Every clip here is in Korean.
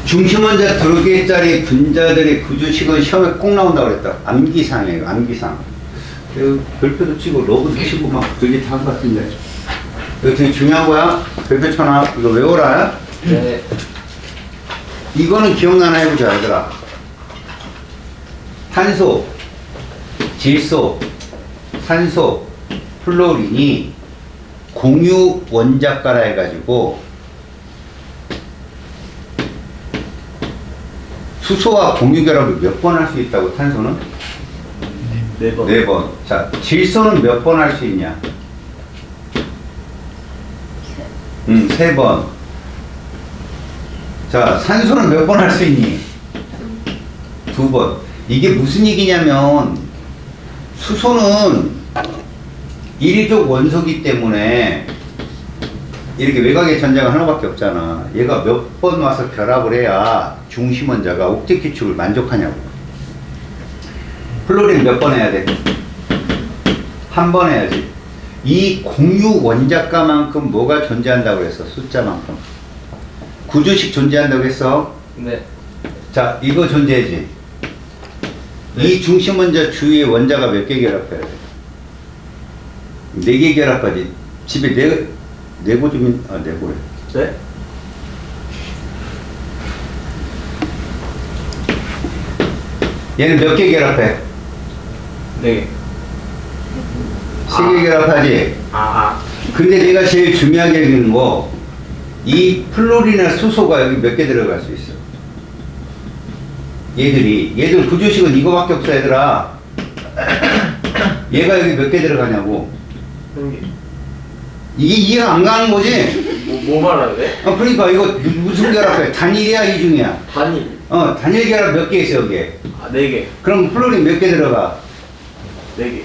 중심원자 2개짜리 분자들의 구조식은 시험에 꼭 나온다고 그랬다. 암기상이에요, 암기상. 별표도 치고, 러브도 치고, 막 되게 다 한 것 같은데. 이거 되게 중요한 거야. 별표 쳐놔. 이거 외워라. 네. 이거는 기억나나 해보자, 얘들아. 탄소, 질소, 산소, 플로린이 공유 원자가라 해가지고 수소와 공유 결합을 몇 번 할 수 있다고, 탄소는? 4번. 4번. 자, 질소는 몇 번 할 수 있냐? 3번. 자, 산소는 몇 번 할 수 있니? 2번. 이게 무슨 얘기냐면, 수소는 일족 원소기 때문에 이렇게 외곽의 전자가 하나밖에 없잖아. 얘가 몇 번 와서 결합을 해야 중심원자가 옥텟 규칙을 만족하냐고. 플로린 몇 번 해야 돼? 한 번 해야지. 이 공유 원자가만큼 뭐가 존재한다고 했어? 숫자만큼. 구조식 존재한다고 했어? 네. 자, 이거 존재하지? 네. 이 중심원자 주위에 원자가 몇 개 결합해야 돼? 4개 결합하지. 집에 4고 주면, 4고래. 네? 얘는 몇 개 결합해? 4개. 3개 결합하지? 근데 내가 제일 중요하게 여기는 거, 이 플로린이나 수소가 여기 몇 개 들어갈 수 있어? 얘들 구조식은 이거밖에 없어, 얘들아. 얘가 여기 몇 개 들어가냐고. 1개. 이게 이해가 안 가는 거지? 뭐 말하는 데 그러니까 이거 무슨 결합해? 단일이야, 이중이야? 단위. 단일 결합 몇 개 있어, 여기에? 4개. 그럼 플로린 몇 개 들어가? 4개.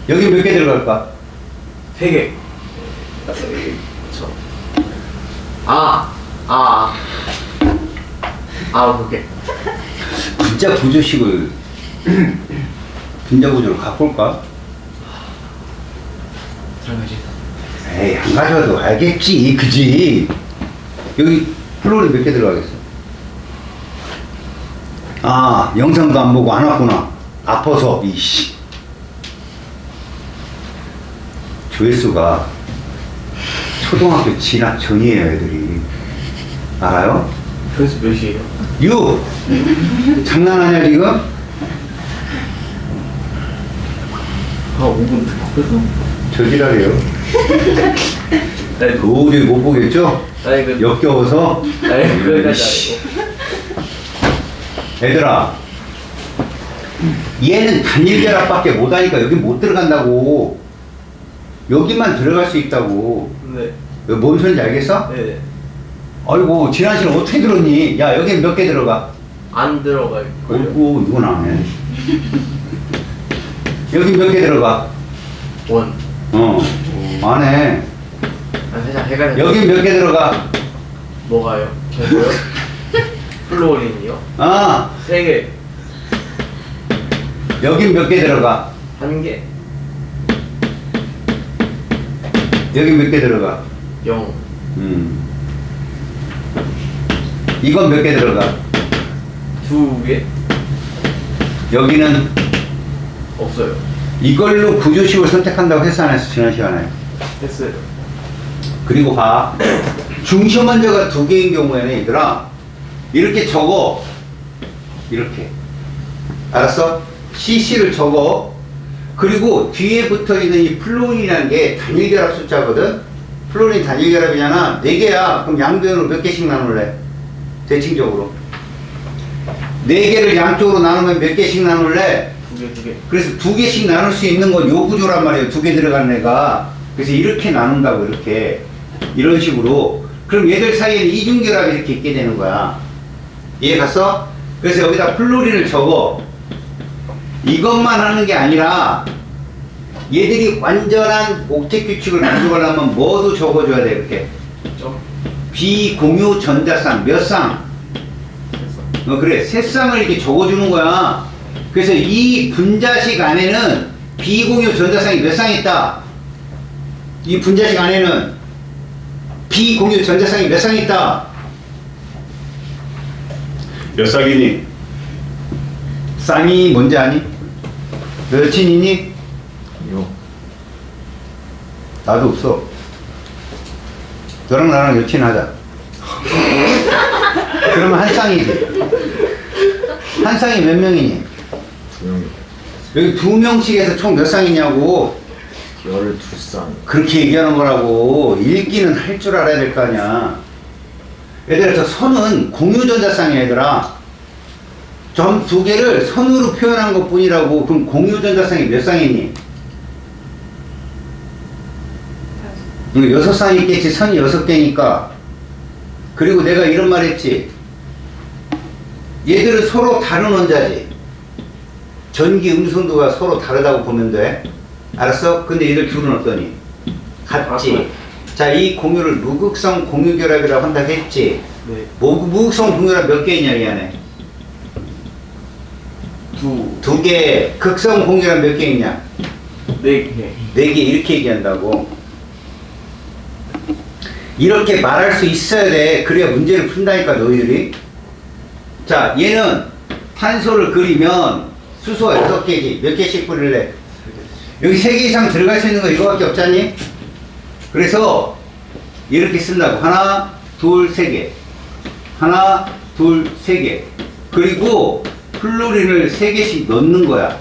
여기 몇 개 들어갈까? 3개. 3개. 그쵸. 그렇게. 분자 구조식을 분자 구조로 갖고 올까? 설명시. 에이, 안 가져와도 알겠지, 그지? 여기 플로린 몇 개 들어가겠어? 영상도 안 보고 안 왔구나. 아파서, 이씨. 조회수가 초등학교 진학 전이에요, 애들이. 알아요? 그래서 몇 시에요? 6! 장난하냐, 지금? 5분 듣고 저지랄이에요. 아니, 도저히 못 보겠죠? 아니, 역겨워서? 그거까지 얘들아, 얘는 단일 결합밖에 못하니까 여기 못 들어간다고. 여기만 들어갈 수 있다고. 아니고. 네. 뭔 소리인지 알겠어? 네. 아이고, 지난 시간 어떻게 들었니? 야, 여기 몇 개 들어가? 안 들어갈 걸요. 아이고, 이건 안 해. 여기 몇 개 들어가? 1. 안 해. 살짝 헷갈려. 여기 몇 개 들어가? 뭐가요? 저거요? 플로린이요? 3개. 여긴 몇 개 들어가? 1개. 여긴 몇 개 들어가? 0. 이건 몇 개 들어가? 2개? 여기는 없어요. 이걸로 구조식을 선택한다고 했어, 안 했어, 지난 시간에? 했어요. 그리고 봐. 중심원자가 2개인 경우에는 얘들아, 이렇게 적어. 이렇게. 알았어? CC를 적어. 그리고 뒤에 붙어 있는 이 플로린이라는 게 단일결합 숫자거든? 플로린 단일결합이잖아. 4개야. 그럼 양변으로 몇 개씩 나눌래? 대칭적으로. 4개를 양쪽으로 나누면 몇 개씩 나눌래? 2개. 그래서 2개씩 나눌 수 있는 건 요 구조란 말이에요. 2개 들어가는 애가. 그래서 이렇게 나눈다고, 이렇게. 이런 식으로. 그럼 얘들 사이에는 이중결합이 이렇게 있게 되는 거야. 이해 갔어? 그래서 여기다 플로린을 적어. 이것만 하는 게 아니라 얘들이 완전한 옥텟 규칙을 만들어가려면 뭐도 적어줘야 돼, 이렇게. 비공유 전자쌍 몇 쌍? 그래, 세 쌍을 이렇게 적어주는 거야. 그래서 이 분자식 안에는 비공유 전자쌍이 몇 쌍 있다? 이 분자식 안에는 비공유 전자쌍이 몇 쌍 있다? 몇 쌍이니? 쌍이 뭔지 아니? 여친이니? 요. 나도 없어. 너랑 나랑 여친 하자. 그러면 한 쌍이지. 한 쌍이 몇 명이니? 2명. 여기 2명씩 해서 총 몇 쌍이냐고. 12쌍. 그렇게 얘기하는 거라고. 읽기는 할 줄 알아야 될 거 아니야. 얘들아, 저 선은 공유전자쌍이야, 얘들아. 점 두 개를 선으로 표현한 것 뿐이라고. 그럼 공유전자쌍이 몇 쌍이니? 6쌍 있겠지. 선이 6개니까. 그리고 내가 이런 말 했지. 얘들은 서로 다른 원자지. 전기 음순도가 서로 다르다고 보면 돼. 알았어? 근데 얘들 둘은 어떠니? 같지. 자, 이 공유를 무극성 공유결합이라고 한다고 했지. 네. 무극성 공유결합 몇 개 있냐, 이 안에? 2개. 극성 공유결합 몇 개 있냐? 4개. 4개. 이렇게 얘기한다고. 이렇게 말할 수 있어야 돼. 그래야 문제를 푼다니까, 너희들이. 자, 얘는 탄소를 그리면 수소가 6개지. 몇 개씩 뿌릴래? 여기 3개 이상 들어갈 수 있는 거 이거밖에 없잖니? 그래서 이렇게 쓴다고. 하나, 둘, 3개. 하나, 둘, 3개. 그리고 플루린을 3개씩 넣는 거야.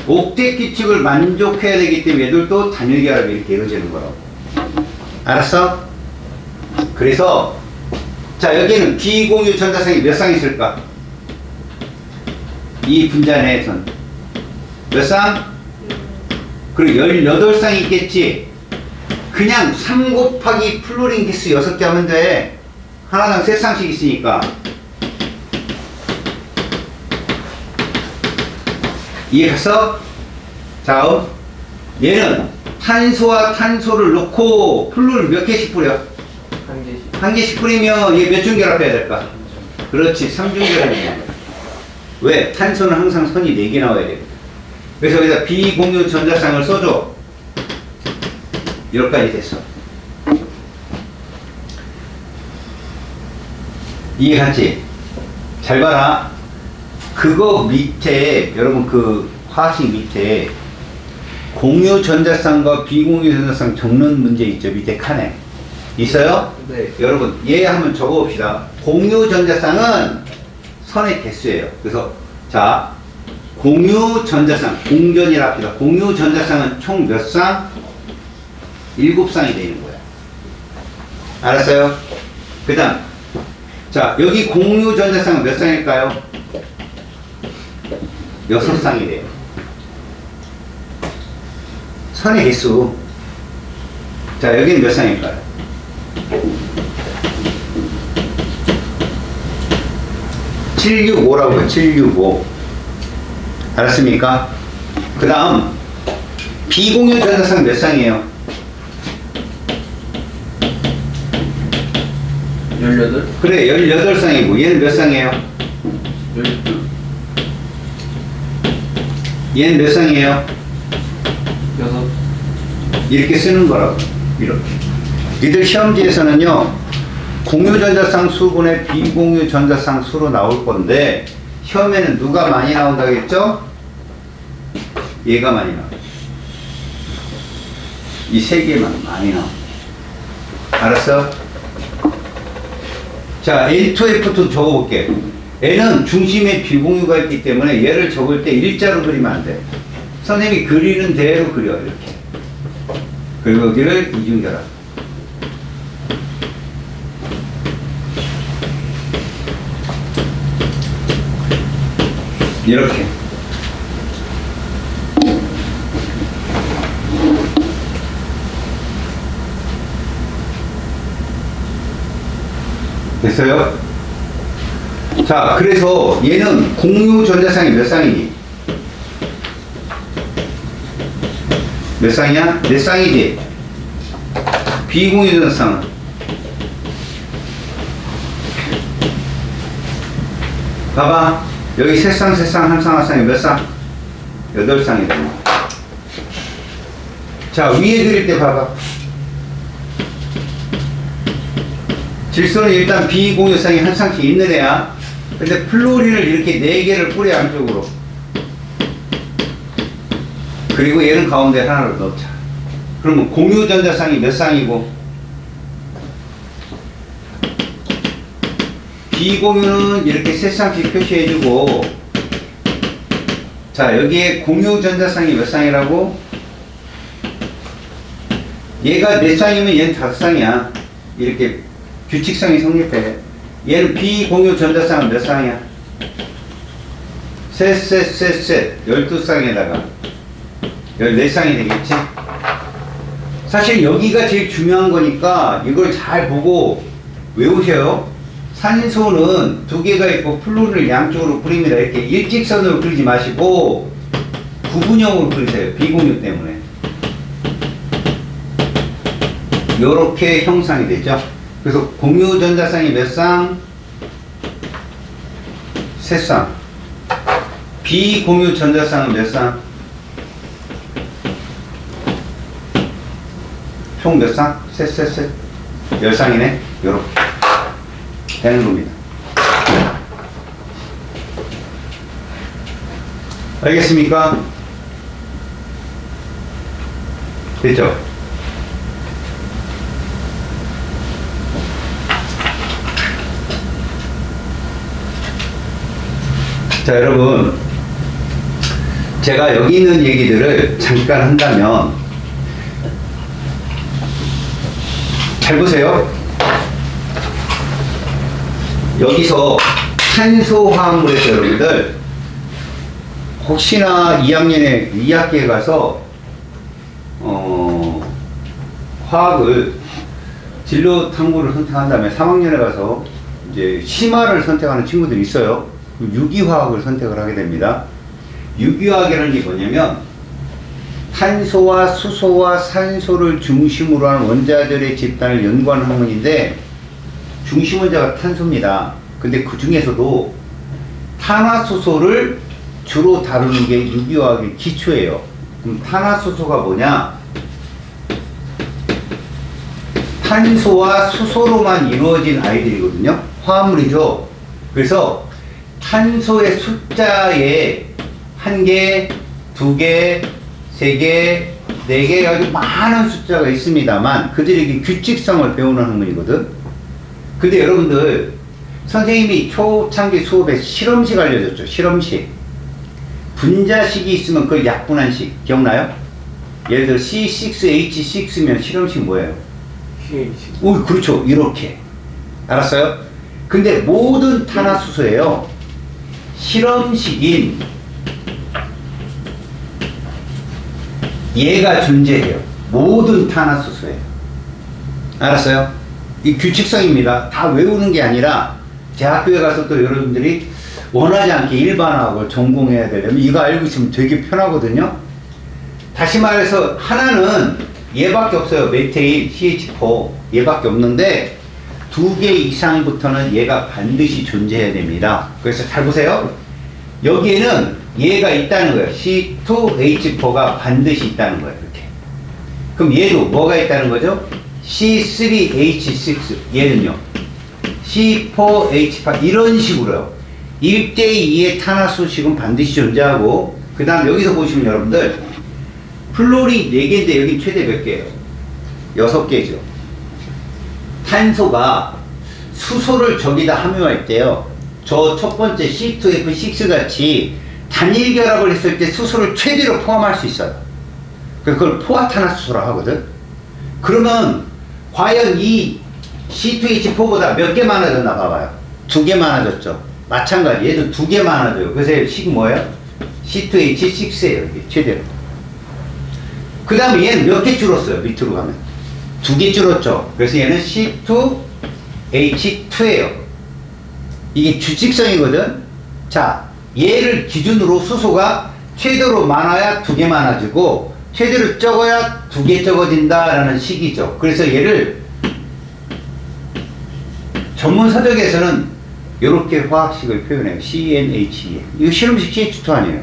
옥텟 규칙을 만족해야 되기 때문에 얘들도 단일결합이 이렇게 이루어지는 거라고. 알았어? 그래서 자, 여기는 비공유 전자쌍이 몇 쌍 있을까? 이 분자 내에선 몇 쌍? 그리고 18쌍 있겠지. 그냥 3 곱하기 플로린 기스 6개 하면 돼. 하나당 3쌍씩 있으니까. 이해했어? 다음, 얘는 탄소와 탄소를 넣고 플루를 몇 개씩 뿌려? 1개씩. 한 개씩 뿌리면 얘 몇 중 결합해야 될까? 그렇지, 3중 결합이야. 왜? 탄소는 항상 선이 4개 나와야 돼. 그래서 여기다 비공유 전자쌍을 써줘. 여기까지 됐어. 이해갔지? 잘 봐라. 그거 밑에, 여러분 그 화식 밑에 공유 전자쌍과 비공유 전자쌍 적는 문제 있죠? 밑에 칸에. 있어요? 네. 여러분, 얘 한번 적어봅시다. 공유 전자쌍은 선의 개수예요. 그래서, 자, 공유 전자쌍, 공전이라 합시다. 공유 전자쌍은 총 몇 쌍? 7쌍이 되는 거야. 알았어요? 그 다음, 자, 여기 공유 전자쌍은 몇 쌍일까요? 6쌍이 돼요. 선의 개수. 자, 여기는 몇 쌍일까요? 765라고요. 765. 알았습니까? 그 다음 비공유 전자쌍 몇 쌍이에요? 18? 그래, 18쌍이고 얘는 몇 쌍이에요? 12? 얘는 몇 쌍이에요? 6? 이렇게 쓰는 거라고. 이렇게. 니들 시험지에서는요, 공유 전자쌍 수분의 비공유 전자쌍 수로 나올 건데, 시험에는 누가 많이 나온다고 했죠? 얘가 많이 나와. 이 세 개만 많이 나와. 알았어? 자, N2F2 적어볼게. N은 중심에 비공유가 있기 때문에 얘를 적을 때 일자로 그리면 안 돼. 선생님이 그리는 대로 그려, 이렇게. 그리고 여기를 이중결합. 이렇게. 됐어요? 자, 그래서 얘는 공유 전자쌍이 몇 쌍이니? 몇 쌍이야? 몇 쌍이지? 비공유 전자쌍은? 봐봐. 여기 세 쌍, 한 쌍이 몇 쌍? 8쌍이 되네. 자, 위에 그릴 때 봐봐. 질소는 일단 비공유성이 한 쌍씩 있는 애야. 근데 플로린을 이렇게 4개를 뿌려 양쪽으로. 그리고 얘는 가운데 하나를 넣자. 그러면 공유 전자쌍이 몇 쌍이고 비공유는 이렇게 3쌍씩 표시해주고, 자 여기에 공유 전자쌍이 몇 쌍이라고? 얘가 4쌍이면 얘는 5쌍이야. 이렇게 규칙성이 성립해. 얘는 비공유 전자쌍은 몇 쌍이야? 셋 12쌍에다가 14쌍이 되겠지? 사실 여기가 제일 중요한 거니까 이걸 잘 보고 외우셔요. 산소는 2개가 있고 플로린을 양쪽으로 그립니다. 이렇게 일직선으로 그리지 마시고 구분형으로 그리세요. 비공유 때문에. 요렇게 형상이 되죠. 그래서 공유 전자쌍이 몇 쌍? 3쌍. 비공유 전자쌍은 몇 쌍? 총 몇 쌍? 셋. 10쌍이네. 요렇게 되는 겁니다. 알겠습니까? 됐죠? 자, 여러분, 제가 여기 있는 얘기들을 잠깐 한다면, 잘 보세요. 여기서 탄소화합물에서 여러분들, 혹시나 2학년에, 2학기에 가서, 화학을, 진로 탐구를 선택한다면 3학년에 가서 이제 심화를 선택하는 친구들이 있어요. 유기화학을 선택을 하게 됩니다. 유기화학이라는 게 뭐냐면 탄소와 수소와 산소를 중심으로 한 원자들의 집단을 연구하는 학문인데, 중심 원자가 탄소입니다. 근데 그 중에서도 탄화수소를 주로 다루는 게 유기화학의 기초예요. 그럼 탄화수소가 뭐냐? 탄소와 수소로만 이루어진 아이들이거든요. 화합물이죠. 그래서 탄소의 숫자에 1개, 2개, 3개, 4개 아주 많은 숫자가 있습니다만 그들에게 규칙성을 배우는 학문이거든. 근데 여러분들, 선생님이 초창기 수업에 실험식 알려줬죠. 실험식. 분자식이 있으면 그걸 약분한 식. 기억나요? 예를 들어 C6H6면 실험식 뭐예요? 오, 그렇죠. 이렇게. 알았어요? 근데 모든 탄화수소예요. 실험식인 얘가 존재해요. 모든 탄화수소예요. 알았어요? 이 규칙성입니다. 다 외우는 게 아니라 제 학교에 가서 또 여러분들이 원하지 않게 일반화학을 전공해야 되려면 이거 알고 있으면 되게 편하거든요. 다시 말해서 하나는 얘밖에 없어요. 메테일, CH4 얘밖에 없는데 2개 이상부터는 얘가 반드시 존재해야 됩니다. 그래서 잘 보세요. 여기에는 얘가 있다는 거예요. C2H4가 반드시 있다는 거예요. 이렇게. 그럼 얘도 뭐가 있다는 거죠? C3H6 얘는요 C4H8 이런 식으로요. 1대2의 탄화수식은 반드시 존재하고, 그 다음 여기서 보시면 여러분들 플로린 4개인데 여기 최대 몇 개예요? 6개죠. 탄소가 수소를 저기다 함유할 때요, 저 첫 번째 C2F6 같이 단일 결합을 했을 때 수소를 최대로 포함할 수 있어요. 그걸 포화탄화수소라고 하거든. 그러면 과연 이 C2H4보다 몇 개 많아졌나 봐봐요. 2개 많아졌죠. 마찬가지 얘도 2개 많아져요. 그래서 식이 뭐예요? C2H6예요. 이게 최대로. 그 다음에 얘는 몇 개 줄었어요. 밑으로 가면 2개 줄었죠. 그래서 얘는 C2H2예요. 이게 규칙성이거든. 자, 얘를 기준으로 수소가 최대로 많아야 2개 많아지고 최대로 적어야 2개 적어진다라는 식이죠. 그래서 얘를 전문 서적에서는 이렇게 화학식을 표현해요. CnHe. 이거 실험식 CH2 아니에요.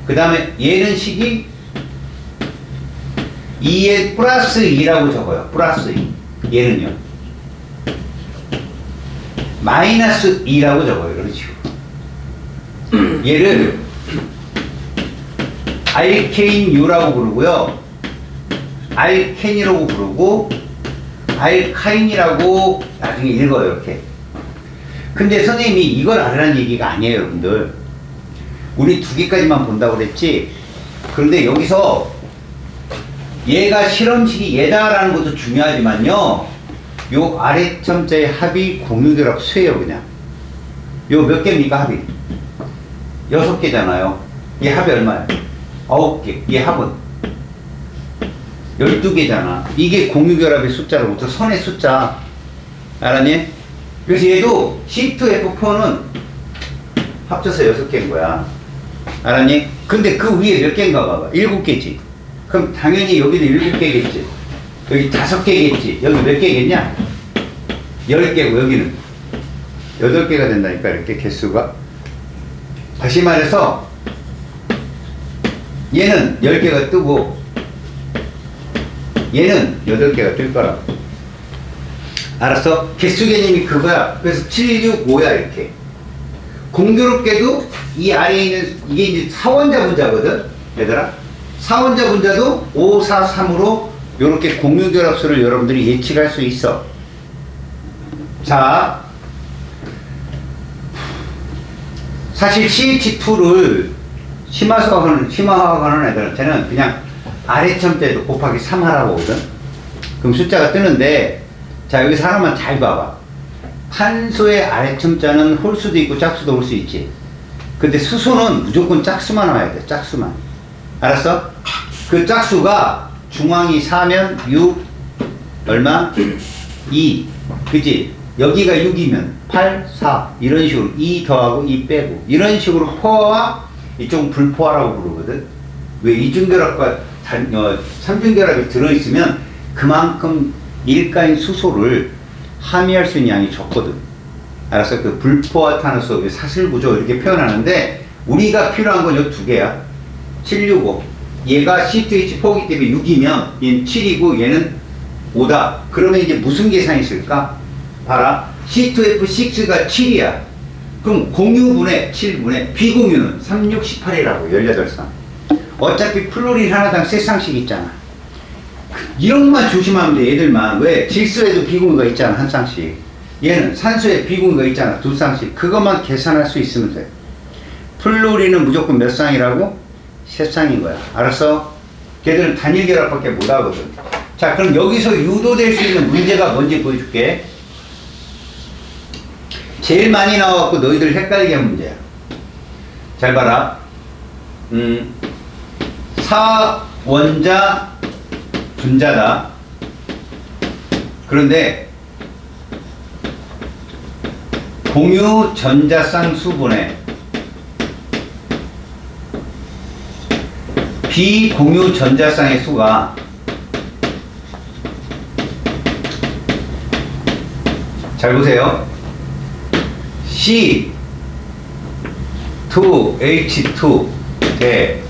그 다음에 얘는 식이 2에 플러스 2라고 적어요. 플러스 2. 얘는요. 마이너스 2라고 적어요. 이런 식으로. 얘를 알케인 U라고 부르고요. 알케인이라고 부르고 알카인이라고 나중에 읽어요. 이렇게. 근데 선생님이 이걸 알으라는 얘기가 아니에요. 여러분들. 우리 두 개까지만 본다고 그랬지. 그런데 여기서 얘가 실험식이 얘다라는 것도 중요하지만요. 요 아래점자의 합이 공유결합 수예요. 그냥. 요 몇 개입니까? 합이? 6개잖아요. 얘 합이 얼마예요? 9개. 얘 합은 12개잖아. 이게 공유결합의 숫자로부터 선의 숫자. 알았니? 그래서 얘도 C2F4는 합쳐서 6개인 거야. 알았니? 근데 그 위에 몇 개인가 봐봐. 7개지. 그럼 당연히 여기도 7개겠지. 여기 5개겠지. 여기 몇 개겠냐? 10개고 여기는 8개가 된다니까. 이렇게 개수가. 다시 말해서 얘는 10개가 뜨고 얘는 8개가 뜰 거라고. 알았어? 개수 개념이 그거야. 그래서 7, 6, 5야 이렇게. 공교롭게도 이 아래에 있는 이게 이제 사원자 분자거든. 얘들아. 사원자 분자도 5, 4, 3으로 이렇게 공유결합수를 여러분들이 예측할 수 있어. 자, 사실 CH2를 심화화하는 애들한테는 그냥 아래점자에도 곱하기 3 하라고 하거든. 그럼 숫자가 뜨는데, 자, 여기서 하나만 잘 봐봐. 탄소의 아래점자는 홀수도 있고 짝수도 올 수 있지. 근데 수소는 무조건 짝수만 와야 돼. 짝수만. 알았어? 그 짝수가 중앙이 4면 6 얼마? 2. 그치? 여기가 6이면 8, 4 이런 식으로 2 더하고 2 빼고 이런 식으로 포화와 이쪽은 불포화라고 부르거든. 왜 이중결합과 삼중결합이 들어있으면 그만큼 일가인 수소를 함유할 수 있는 양이 적거든. 알았어? 그 불포화 탄소 사슬구조 이렇게 표현하는데 우리가 필요한 건 이 두 개야. 765. 얘가 C2H4이기 때문에 6이면 얘는 7이고 얘는 5다. 그러면 이제 무슨 계산이 있을까? 봐라. C2F6가 7이야. 그럼 공유분의 7분의 비공유는 3, 6, 18이라고 18쌍. 어차피 플로린 하나당 3쌍씩 있잖아. 이런 것만 조심하면 돼. 얘들만. 왜? 질소에도 비공유가 있잖아. 한 쌍씩. 얘는 산소에 비공유가 있잖아. 2쌍씩. 그것만 계산할 수 있으면 돼. 플로린은 무조건 몇 쌍이라고? 3쌍인 거야. 알았어? 걔들은 단일 결합밖에 못 하거든. 자, 그럼 여기서 유도될 수 있는 문제가 뭔지 보여줄게. 제일 많이 나와갖고 너희들 헷갈리게 한 문제야. 잘 봐라. 사원자 분자다. 그런데 공유 전자쌍 수분에 비공유 전자쌍의 수가 잘 보세요. C2H2 대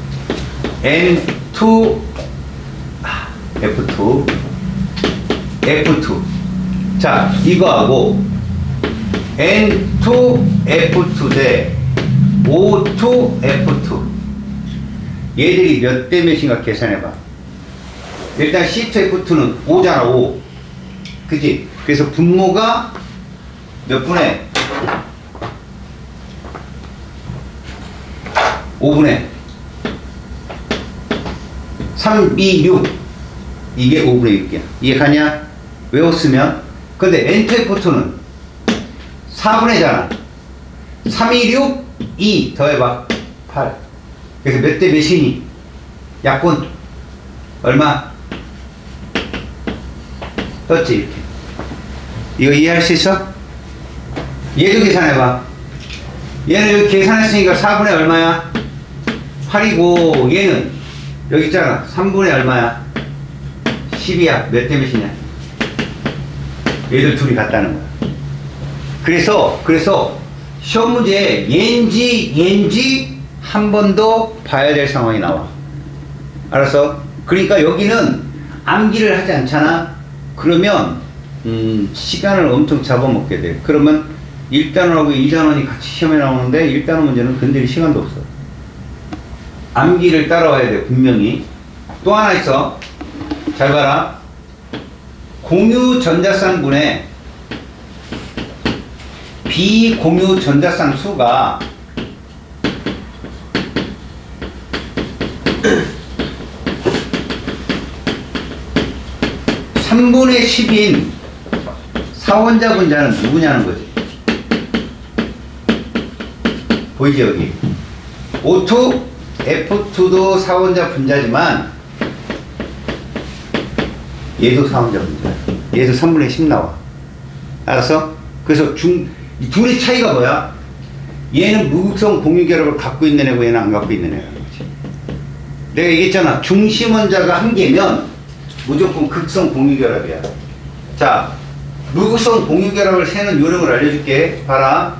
N2 F2 F2. 자, 이거하고 N2F2 대 O2F2 얘들이 몇 대 몇인가 계산해봐. 일단 C2F2는 5잖아. 5 그치? 그래서 분모가 몇 분의 5분의 3, 2, 6 이게 5분의 6이야. 이해가냐? 외웠으면. 근데 N2F2는 4분의잖아. 3, 2, 6, 2 더해봐 8. 그래서 몇 대 몇이니? 약분 얼마? 떴지 이렇게. 이거 이해할 수 있어? 얘도 계산해봐. 얘는 여기 계산했으니까 4분의 얼마야? 8이고 얘는 여기 있잖아. 3분의 얼마야? 10이야. 몇 대 몇이냐? 얘들 둘이 같다는 거야. 그래서 시험 문제에 얘인지 한 번 더 봐야 될 상황이 나와. 알았어? 그러니까 여기는 암기를 하지 않잖아. 그러면 시간을 엄청 잡아먹게 돼. 그러면 1단원하고 2단원이 같이 시험에 나오는데 1단원 문제는 건드릴 시간도 없어. 암기를 따라와야 돼, 분명히. 또 하나 있어. 잘 봐라. 공유 전자쌍분의 비공유 전자쌍 수가 3분의 10인 사원자 분자는 누구냐는 거지. 보이지 여기. O2, F2도 사원자 분자지만 얘도 사원자 분자야. 얘도 3분의 10 나와. 알았어? 그래서 이 둘의 차이가 뭐야? 얘는 무극성 공유결합을 갖고 있는 애고 얘는 안 갖고 있는 애라는 거지. 내가 얘기했잖아. 중심 원자가 한 개면 무조건 극성 공유결합이야. 자, 무극성 공유결합을 세는 요령을 알려줄게. 봐라.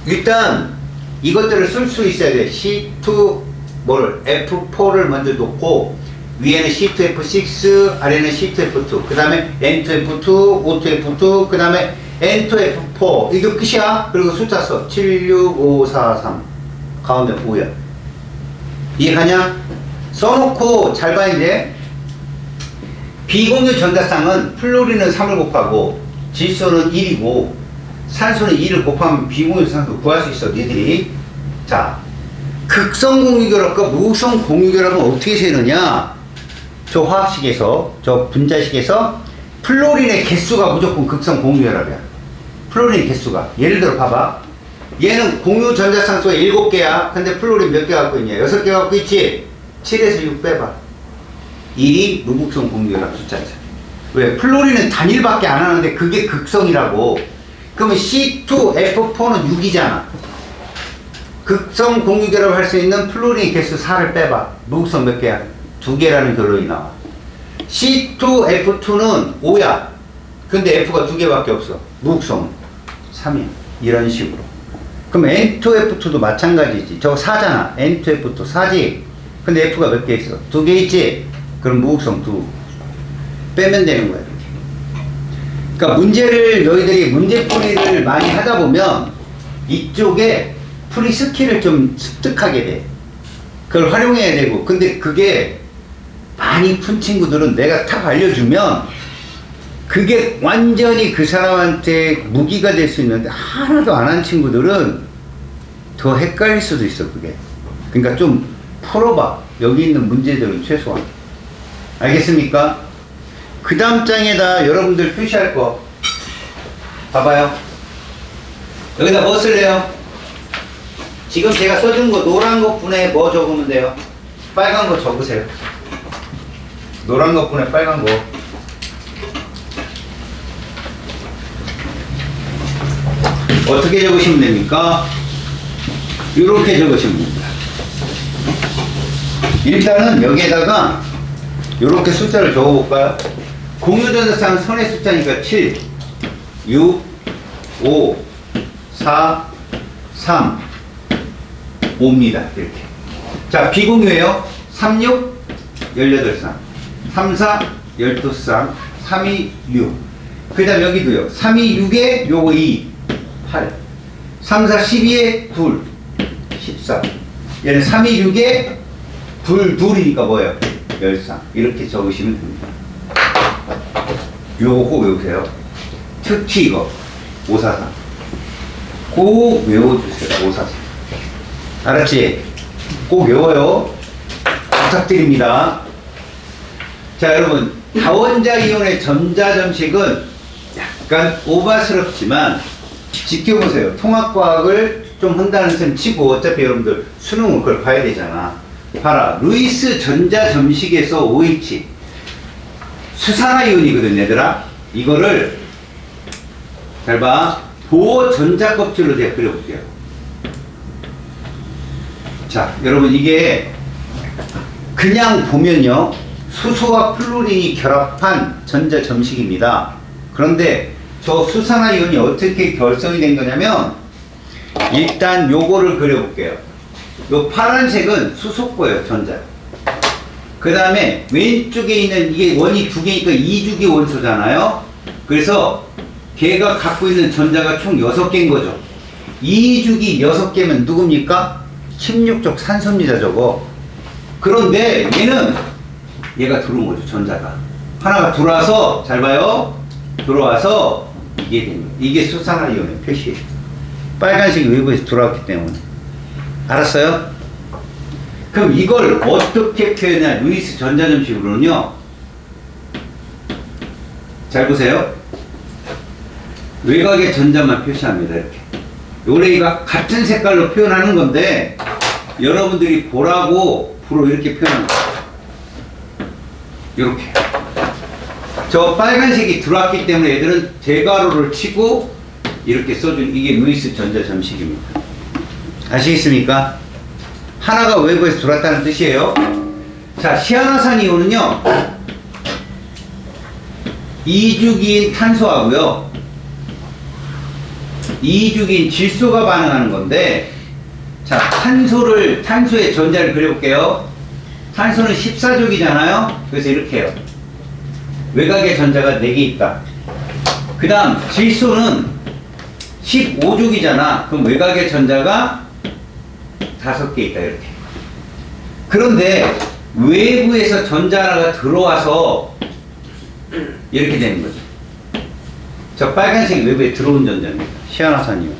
일단 이것들을 쓸 수 있어야 돼. C2 F4를 먼저 놓고 위에는 C2F6, 아래는 C2F2, 그 다음에 N2F2, O2F2, 그 다음에 N2F4. 이게 끝이야. 그리고 숫자 써. 7, 6, 5, 4, 3. 가운데 5야. 이해가냐? 써놓고 잘 봐, 이제. 비공유 전자쌍은 플로린은 3을 곱하고 질소는 1이고 산소는 2를 곱하면 비공유 전자쌍도 구할 수 있어, 니들이. 자, 극성 공유결합과 무극성 공유결합은 어떻게 세느냐? 저 화학식에서, 저 분자식에서 플로린의 개수가 무조건 극성 공유결합이야. 플로린 개수가. 예를 들어 봐봐. 얘는 공유 전자쌍수가 7개야. 근데 플로린 몇 개 갖고 있냐? 6개 갖고 있지? 7에서 6 빼봐. 1이 무극성 공유결합 숫자죠. 왜? 플로린은 단일밖에 안 하는데 그게 극성이라고. 그러면 C2F4는 6이잖아. 극성 공유결합 할 수 있는 플로린 개수 4를 빼봐. 무극성 몇 개야? 2개라는 결론이 나와. C2F2는 5야. 근데 F가 2개밖에 없어. 무극성 3이야. 이런 식으로. 그럼 N2F2도 마찬가지지. 저거 4잖아. N2F2 4지. 근데 F가 몇 개 있어? 2개 있지? 그럼 무극성 2 빼면 되는 거야. 이렇게. 그러니까 문제를 너희들이 문제풀이를 많이 하다 보면 이쪽에 풀이 스킬을 좀 습득하게 돼. 그걸 활용해야 되고. 근데 그게 많이 푼 친구들은 내가 탁 알려주면 그게 완전히 그 사람한테 무기가 될 수 있는데 하나도 안 한 친구들은 더 헷갈릴 수도 있어, 그게. 그러니까 좀 풀어봐. 여기 있는 문제들은 최소한. 알겠습니까? 그 다음 장에다 여러분들 표시할 거 봐봐요. 여기다 뭐 쓸래요? 지금 제가 써준 거 노란 거 분에 뭐 적으면 돼요? 빨간 거 적으세요. 노란 거 분에 빨간 거. 어떻게 적으시면 됩니까? 이렇게 적으시면 됩니다. 일단은 여기에다가 이렇게 숫자를 적어볼까요? 공유전자쌍 선의 숫자니까 7, 6, 5, 4, 3, 5입니다. 이렇게. 자, 비공유예요. 3, 6, 18쌍. 3, 4, 12쌍. 3, 2, 6. 그 다음 여기도요. 3, 2, 6에 요거 2, 8. 3, 4, 12에 둘, 14. 얘는 3, 2, 6에 둘이니까 뭐예요? 10쌍. 이렇게 적으시면 됩니다. 요거 꼭 외우세요. 특히 이거 543. 꼭 외워주세요. 543. 알았지? 꼭 외워요. 부탁드립니다. 자, 여러분, 다원자 이온의 전자점식은 약간 오바스럽지만 지켜보세요. 통합과학을 좀 한다는 셈 치고 어차피 여러분들 수능은 그걸 봐야 되잖아. 봐라. 루이스 전자점식에서 OH 수산화이온이거든, 얘들아. 이거를 잘 봐. 보호 전자껍질로 제가 그려볼게요. 자, 여러분, 이게 그냥 보면요, 수소와 플루린이 결합한 전자점식입니다. 그런데 저 수산화이온이 어떻게 결성이 된 거냐면, 일단 요거를 그려볼게요. 요 파란색은 수소거예요, 전자. 그 다음에 왼쪽에 있는 이게 원이 두 개니까 2주기 원소잖아요. 그래서 걔가 갖고 있는 전자가 총 6개인 거죠. 이주기 6개면 누굽니까? 16족 산소입니다, 저거. 그런데 얘가 들어온 거죠, 전자가. 하나가 들어와서, 잘 봐요. 들어와서 이게 된 거예요. 이게 수산화이온의 표시예요. 빨간색이 외부에서 들어왔기 때문에. 알았어요? 그럼 이걸 어떻게 표현하냐? 루이스 전자점식으로는요. 잘 보세요. 외곽의 전자만 표시합니다. 이렇게. 요래가 같은 색깔로 표현하는 건데 여러분들이 보라고 불어 이렇게 표현합니다. 이렇게. 저 빨간색이 들어왔기 때문에 얘들은 대괄호를 치고 이렇게 써준 이게 루이스 전자점식입니다. 아시겠습니까? 하나가 외부에서 들어왔다는 뜻이에요. 자, 시아나산 이온은요. 이주기인 탄소하고요. 이주기인 질소가 반응하는 건데, 자, 탄소의 전자를 그려볼게요. 탄소는 14족이잖아요. 그래서 이렇게 해요. 외곽에 전자가 4개 있다. 그 다음, 질소는 15족이잖아. 그럼 외곽에 전자가 5개 있다. 이렇게. 그런데 외부에서 전자 하나가 들어와서 이렇게 되는 거죠. 저 빨간색이 외부에 들어온 전자입니다. 시아나산이요.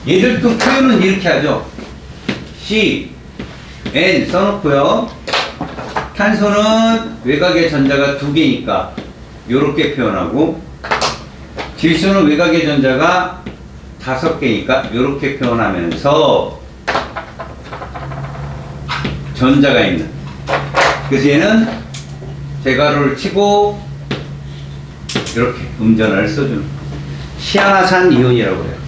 얘들도 표현은 이렇게 하죠. C, N 써놓고요. 탄소는 외곽에 전자가 2개니까 요렇게 표현하고, 질소는 외곽에 전자가 5개니까 요렇게 표현하면서 전자가 있는. 그래서 얘는 대괄호를 치고 이렇게 음전을 써주는 시아나산 이온이라고 해요.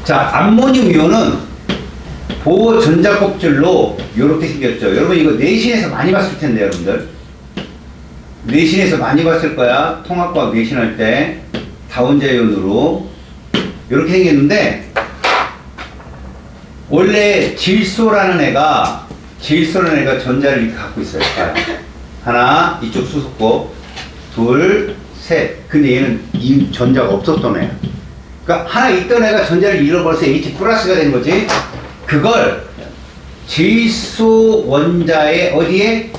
자, 암모늄 이온은 보호 전자 껍질로 이렇게 생겼죠. 여러분 이거 내신에서 많이 봤을 텐데, 여러분들 내신에서 많이 봤을 거야. 통합과학 내신할 때 다원자 이온으로 이렇게 생겼는데, 원래 질소라는 애가 전자를 이렇게 갖고 있어요. 봐요. 하나, 이쪽 수소고, 둘, 셋. 근데 얘는 이 전자가 없었던 애야. 그러니까 하나 있던 애가 전자를 잃어버려서 H 플러스가 된 거지. 그걸 질소 원자의 어디에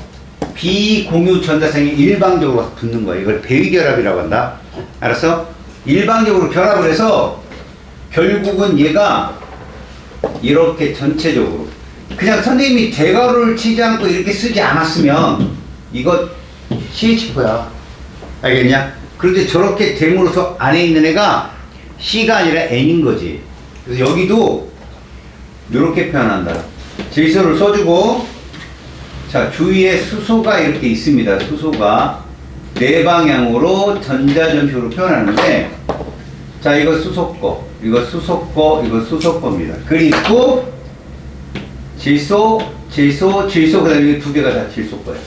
비공유 전자성이 일방적으로 붙는 거야. 이걸 배위결합이라고 한다. 알았어? 일방적으로 결합을 해서 결국은 얘가 이렇게 전체적으로, 그냥 선생님이 대괄호를 치지 않고 이렇게 쓰지 않았으면 이거 CH4야. 알겠냐? 그런데 저렇게 됨으로써 안에 있는 애가 C가 아니라 N인 거지. 그래서 여기도 이렇게 표현한다. 질소를 써주고, 자, 주위에 수소가 이렇게 있습니다. 수소가 네 방향으로 전자점식으로 표현하는데, 자, 이거 수소거, 이거 수소거, 이거 수소거입니다. 그리고 질소, 그 다음에 2개가 다 질소거예요.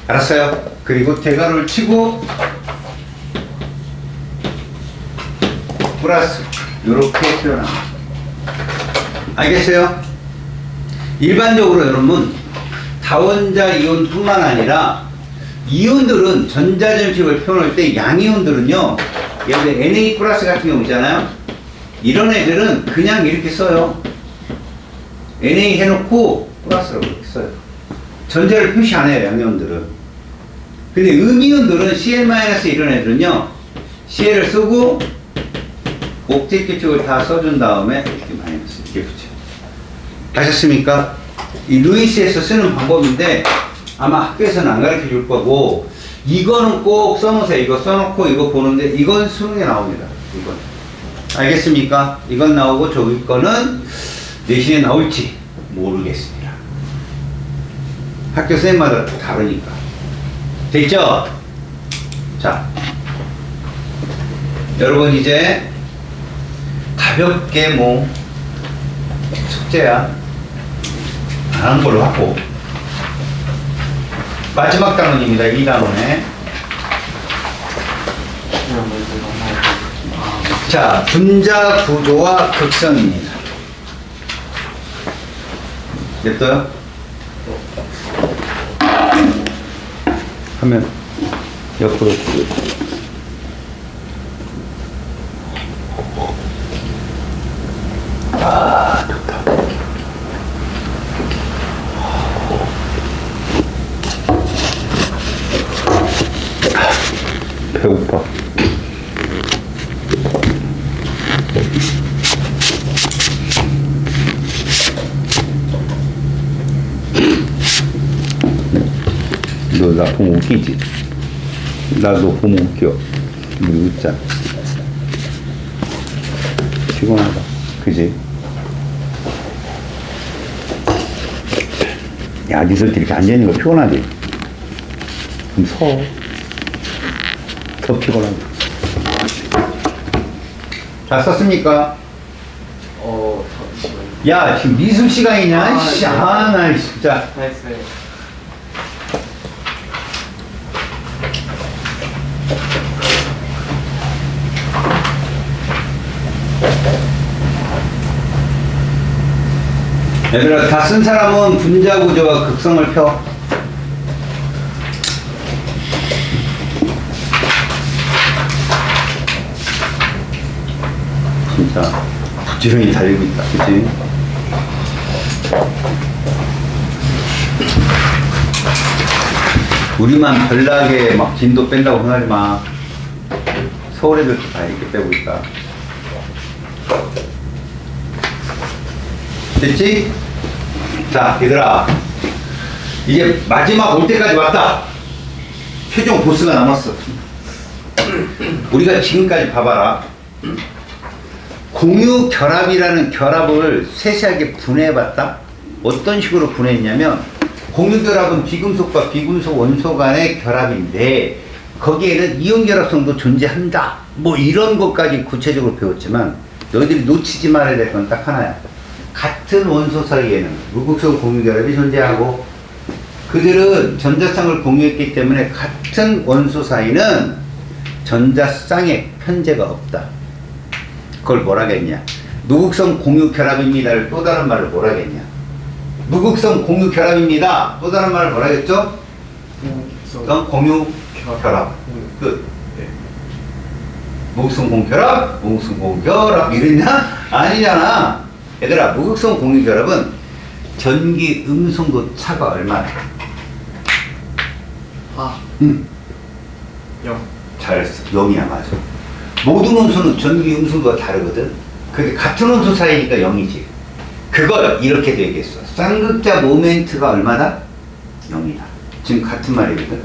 알았어요? 그리고 대괄호를 치고 플러스 이렇게 표현합니다. 알겠어요? 일반적으로 여러분 다원자 이온뿐만 아니라 이온들은 전자점식을 표현할 때 양이온들은요, 예를 들어 Na 플러스 같은 경우 있잖아요. 이런 애들은 그냥 이렇게 써요. Na 해놓고 플러스라고 이렇게 써요. 전자를 표시 안 해요, 양이온들은. 근데 음이온들은 Cl- 이런 애들은요, Cl을 쓰고 옥테이크 쪽을 다 써준 다음에 이렇게 마이너스 이렇게 붙여요. 아셨습니까? 이 루이스에서 쓰는 방법인데 아마 학교에서는 안 가르쳐 줄 거고, 이거는 꼭 써놓으세요. 이거 써놓고 이거 보는데 이건 수능에 나옵니다. 이건. 알겠습니까? 이건 나오고 저기 거는 내신에 나올지 모르겠습니다. 학교 선생님마다 다르니까. 됐죠? 자, 여러분 이제 가볍게 뭐 숙제야 안 하는 걸로 하고, 마지막 단원입니다. 이 단원에. 자, 분자 구조와 극성입니다. 냅둬요? 하면 옆으로 쭉. 아, 좋다. 배고파. 너 나 보면 웃기지? 나 너 보면 웃겨. 우리 웃자. 피곤하다. 그지? 야, 니들끼리 이렇게 앉아있는 거 피곤하지? 그럼 서. 더 피곤하다. 잘 썼습니까? 잠시만요. 야, 지금 미술 시간이냐? 아, 씨, 네. 아, 나 진짜. 됐어요. 얘들아, 다 쓴 사람은 분자 구조와 극성을 펴. 진짜 부지런히 달리고 있다, 그치? 우리만 별나게 막 진도 뺀다고 생각하지 마. 서울 애들도 다 이렇게 빼고 있다. 됐지? 자, 얘들아, 이제 마지막 올 때까지 왔다. 최종 보스가 남았어. 우리가 지금까지 봐봐라. 공유 결합이라는 결합을 세세하게 분해해봤다. 어떤 식으로 분해했냐면, 공유 결합은 비금속과 비금속 원소 간의 결합인데 거기에는 이온 결합성도 존재한다. 뭐 이런 것까지 구체적으로 배웠지만 너희들이 놓치지 말아야 될 건 딱 하나야. 같은 원소 사이에는 무극성 공유 결합이 존재하고 그들은 전자쌍을 공유했기 때문에 같은 원소 사이는 전자쌍의 편제가 없다. 그걸 뭐라겠냐? 무극성 공유 결합입니다를 또 다른 말을 뭐라겠냐? 무극성 공유 결합입니다. 또 다른 말을 뭐라겠죠? 그건 공유 결합. 끝. 네. 무극성 공유 결합, 무극성 공유 결합 이랬냐? 아니잖아. 얘들아, 무극성 공유 결합은 전기 음성도 차가 얼마나? 응. 0. 잘했어. 0이야, 맞아. 모든 원소는 전기 음성도가 다르거든. 근데 같은 원소 사이니까 0이지. 그걸 이렇게 되겠어. 쌍극자 모멘트가 얼마다? 0이다. 지금 같은 말이거든.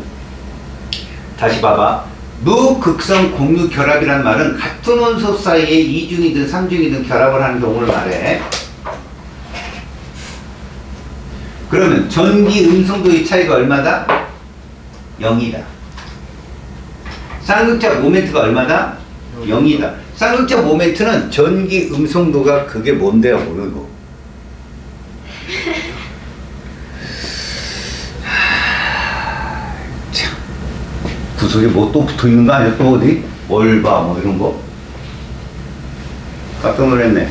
다시 봐봐. 무극성 공유 결합이란 말은 같은 원소 사이에 이중이든 삼중이든 결합을 하는 경우를 말해. 그러면 전기 음성도의 차이가 얼마다? 0이다. 쌍극자 모멘트가 얼마다? 0이다. 쌍극자 모멘트는 전기 음성도가 그게 뭔데요, 모르고. 참. 구석에 뭐 또 붙어 있는 거 아니야? 또 어디? 월바 뭐 이런 거? 깜짝 놀랐네.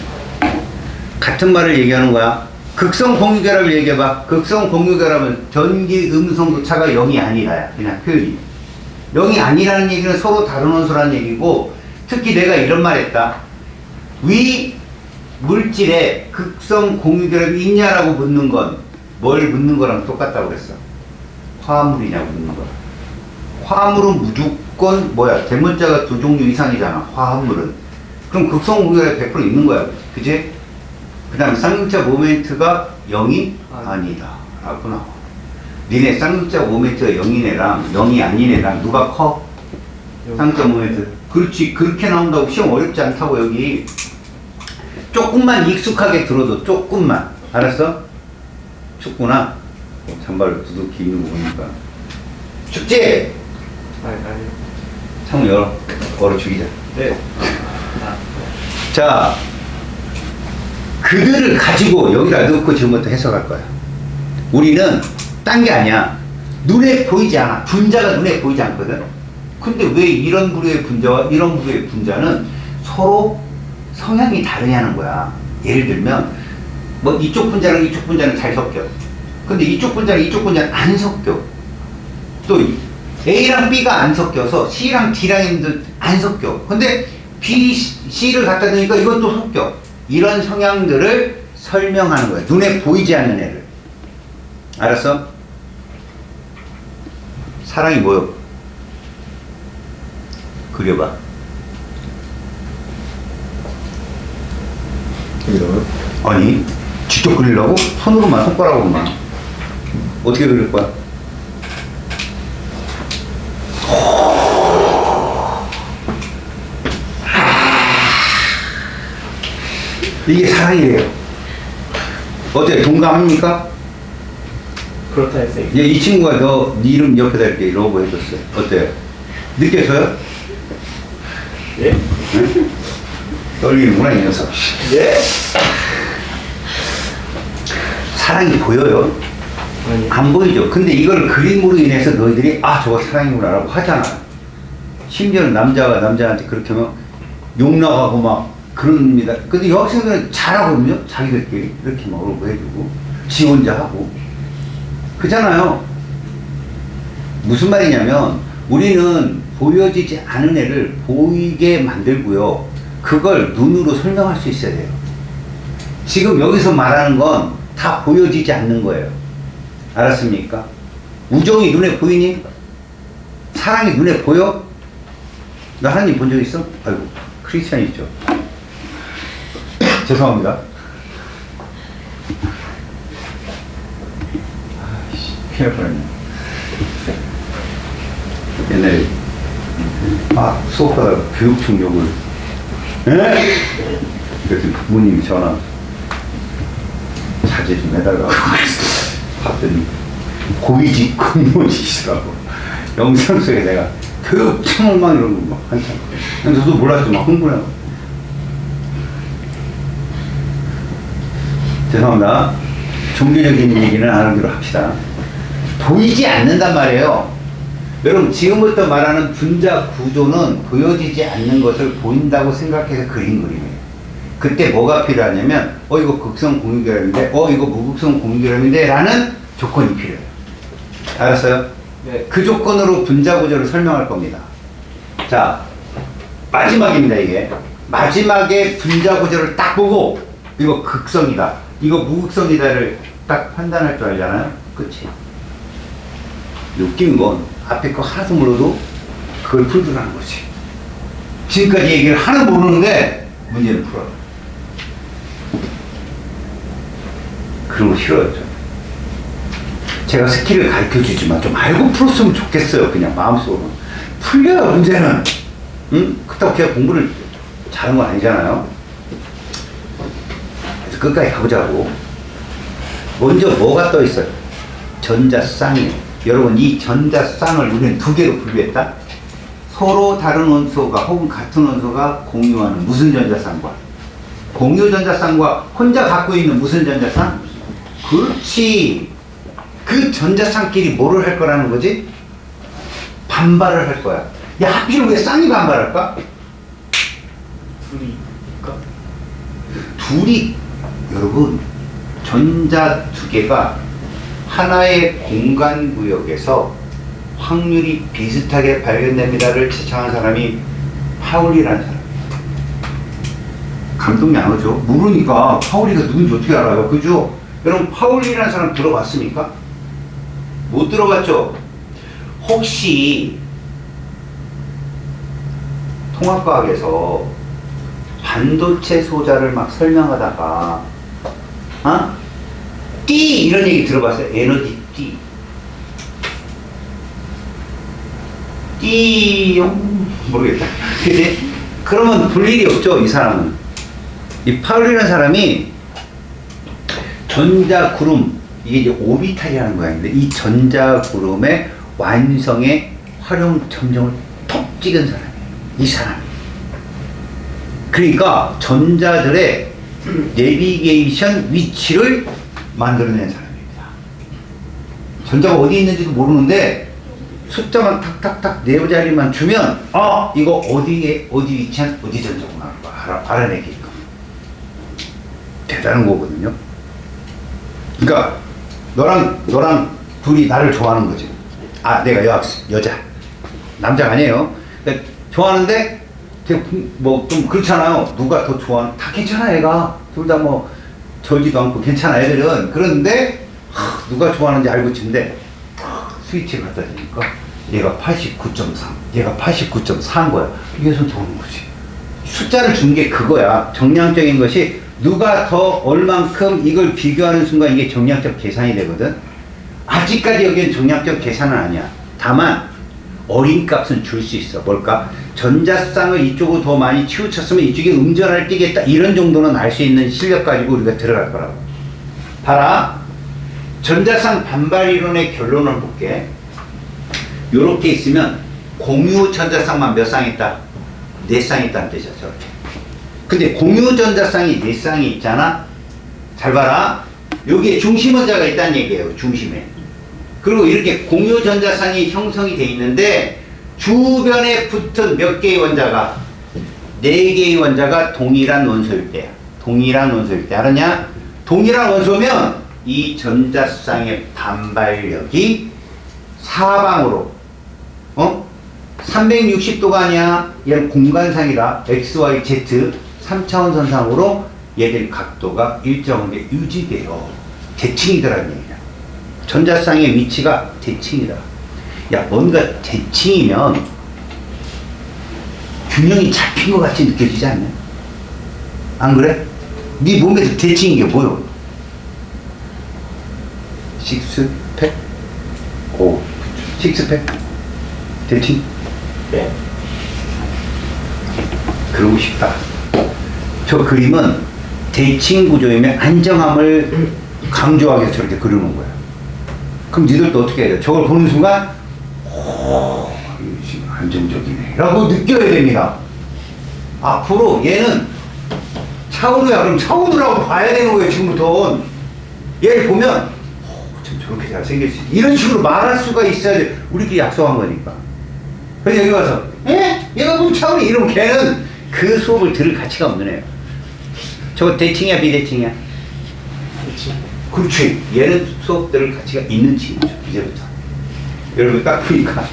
같은 말을 얘기하는 거야. 극성 공유결합을 얘기해봐. 극성 공유결합은 전기 음성도 차가 0이 아니라야. 그냥 표현이. 0이 아니라는 얘기는 서로 다른 원소라는 얘기고, 특히 내가 이런 말 했다. 위 물질에 극성 공유결합이 있냐라고 묻는 건 뭘 묻는 거랑 똑같다고 그랬어. 화합물이냐고 묻는 거야. 화합물은 무조건 뭐야? 대문자가 두 종류 이상이잖아. 화합물은. 그럼 극성 공유결합이 100% 있는 거야. 그치? 그 다음에 쌍극자 모멘트가 0이 아니다. 라고 나와. 니네 쌍극자 모멘트가 0인 애랑 0이 아닌 애랑 누가 커? 쌍극자 모멘트. 그렇지. 그렇게 나온다고 시험 어렵지 않다고 여기. 조금만 익숙하게 들어도 조금만. 알았어? 춥구나. 잠바를 두둑히 입는 거 보니까. 춥지? 아니. 창문 열어. 얼어 죽이자. 네. 자, 그들을 가지고 여기다 넣고 지금부터 해석할 거야. 우리는 딴 게 아니야. 눈에 보이지 않아. 분자가 눈에 보이지 않거든. 근데 왜 이런 부류의 분자와 이런 부류의 분자는 서로 성향이 다르냐는 거야. 예를 들면 뭐 이쪽 분자랑 이쪽 분자는 잘 섞여. 근데 이쪽 분자랑 이쪽 분자는 안 섞여. 또 A랑 B가 안 섞여서 C랑 D랑 안 섞여. 근데 B, C를 갖다 대니까 이건 또 섞여. 이런 성향들을 설명하는 거야. 눈에 보이지 않는 애를. 알았어? 사랑이 뭐요? 그려봐. 이런. 아니, 직접 그리려고? 손으로만, 손가락으로만. 어떻게 그릴 거야? 이게 사랑이래요. 어때? 동감합니까? 그렇다 했어요. 얘 이 친구가 네 이름 옆에다 이렇게 러브 해줬어요. 어때요? 느껴져요? 예? 응? 떨리는구나, 이 녀석. 예? 사랑이 보여요? 아니. 안 보이죠? 근데 이걸 그림으로 인해서 너희들이 아, 저거 사랑이구나 라고 하잖아. 심지어는 남자가 남자한테 그렇게 하면 욕 나가고 막 그럽니다. 근데 여학생들은 잘하거든요? 자기들끼리. 이렇게 막 러브 해주고, 지 혼자 하고. 그잖아요. 무슨 말이냐면, 우리는 보여지지 않은 애를 보이게 만들고요. 그걸 눈으로 설명할 수 있어야 돼요. 지금 여기서 말하는 건 다 보여지지 않는 거예요. 알았습니까? 우정이 눈에 보이니? 사랑이 눈에 보여? 너 하나님 본 적 있어? 아이고, 크리스찬이죠. 죄송합니다. 아이씨, 큰일 날 뻔했네. 옛날에, 수업하다가 교육청 욕을, 에? 그랬더니 부모님이 전화, 자제 좀 해달라고. 봤더니, 고위직 공무원이시더라고. 영상 속에 내가 교육청을 막 이런 거 막 한참. 근데 저도 몰랐죠. 막 흥분하고. 죄송합니다. 종교적인 얘기는 안 하기로 합시다. 보이지 않는단 말이에요. 여러분, 지금부터 말하는 분자 구조는 보여지지 않는 것을 보인다고 생각해서 그린 그림이에요. 그때 뭐가 필요하냐면, 이거 극성 공유결합인데, 이거 무극성 공유결합인데, 라는 조건이 필요해요. 알았어요? 네. 그 조건으로 분자 구조를 설명할 겁니다. 자, 마지막입니다, 이게. 마지막에 분자 구조를 딱 보고, 이거 극성이다, 이거 무극성이다를 딱 판단할 줄 알잖아요? 그치? 웃긴 건, 앞에 거 하나도 몰라도 그걸 풀더라는 거지. 지금까지 얘기를 하나도 모르는데, 문제는 풀어요. 그런 거 싫어요, 저. 제가 스킬을 가르쳐 주지만 좀 알고 풀었으면 좋겠어요. 그냥 마음속으로. 풀려요, 문제는. 응? 그렇다고 그냥 공부를 잘한 건 아니잖아요. 그래서 끝까지 가보자고. 먼저 뭐가 떠 있어요? 전자쌍이에요. 여러분, 이 전자쌍을 우리는 두 개로 분류했다. 서로 다른 원소가 혹은 같은 원소가 공유하는 무슨 전자쌍과 공유 전자쌍과 혼자 갖고 있는 무슨 전자쌍? 그렇지. 그 전자쌍끼리 뭐를 할 거라는 거지? 반발을 할 거야. 야, 하필 왜 쌍이 반발할까? 둘이니까. 둘이, 여러분, 전자 두 개가 하나의 공간 구역에서 확률이 비슷하게 발견됩니다를 제청한 사람이 파울리라는 사람이에요. 감동이 안 오죠? 모르니까 파울리가 누군지 어떻게 알아요? 그죠? 여러분, 파울리라는 사람 들어봤습니까? 못 들어봤죠? 혹시 통합과학에서 반도체 소자를 막 설명하다가 띠 이런 얘기 들어봤어요? 에너지 띠. 띠용 모르겠다. 근데 그러면 볼 일이 없죠, 이 사람은. 이 파울리라는 사람이 전자구름, 이게 이제 오비탈이라는 모양인데, 이 전자구름의 완성의 활용 점정을 톡 찍은 사람이에요. 이 사람이. 그러니까 전자들의 내비게이션 위치를 만들어낸 사람입니다. 전자가 어디 있는지도 모르는데 숫자만 탁탁탁 네 자리만 주면 이거 어디에 어디 위치한 어디 전자구나 알아내게끔 대단한 거거든요. 그러니까 너랑 둘이 나를 좋아하는 거지. 내가 여자 남자가 아니에요. 그러니까 좋아하는데 뭐 좀 그렇잖아요. 누가 더 좋아하는 다 괜찮아 애가 둘 다 뭐 절지도 않고 괜찮아 애들은. 그런데 누가 좋아하는지 알고 치는데 스위치를 갖다 주니까 얘가 89.3 얘가 89.4인 거야. 이래서 좋은 거지. 숫자를 준 게 그거야. 정량적인 것이 누가 더 얼만큼 이걸 비교하는 순간 이게 정량적 계산이 되거든. 아직까지 여기는 정량적 계산은 아니야. 다만 어림값은 줄 수 있어. 뭘까? 전자쌍을 이쪽으로 더 많이 치우쳤으면 이쪽에 음전을 띄겠다. 이런 정도는 알 수 있는 실력 가지고 우리가 들어갈 거라고. 봐라. 전자쌍 반발 이론의 결론을 볼게. 요렇게 있으면 공유 전자쌍만 몇 쌍 있다? 4쌍 있다는 뜻이야. 저렇게. 근데 공유 전자쌍이 4쌍이 있잖아. 잘 봐라. 여기에 중심 원자가 있다는 얘기예요. 중심에. 그리고 이렇게 공유 전자쌍이 형성이 돼 있는데 주변에 붙은 몇 개의 원자가 4개의 원자가 동일한 원소일 때야. 동일한 원소일 때. 알았냐? 동일한 원소면 이 전자쌍의 반발력이 사방으로 360도가 아니야. 얘는 공간상이다. X, Y, Z 3차원 선상으로 얘들 각도가 일정하게 유지돼요. 대칭이더라는 얘기야. 전자쌍의 위치가 대칭이다. 야, 뭔가 대칭이면 균형이 잡힌 것 같이 느껴지지 않냐? 안 그래? 네 몸에서 대칭인 게 뭐요? 식스팩? 오, 식스팩? 대칭? 네. 그러고 싶다. 저 그림은 대칭 구조이면 안정함을 강조하기 위해서 저렇게 그려놓은 거야. 그럼 니들도 어떻게 해야 돼? 저걸 보는 순간 지금 안정적이네 라고 느껴야 됩니다. 앞으로 얘는 차우루야. 그럼 차우루라고 봐야 되는 거예요. 지금부터 얘를 보면 참 저렇게 잘생겼지 이런 식으로 말할 수가 있어야 돼. 우리끼리 약속한 거니까. 그래서 여기 와서 얘가 보면 차우루 이러면 걔는 그 수업을 들을 가치가 없는 애예요. 저거 대칭이야 비대칭이야? 그렇지. 그렇지. 얘는 수업 들을 가치가 있는 친구죠. 이제부터. 여러분 딱 보니까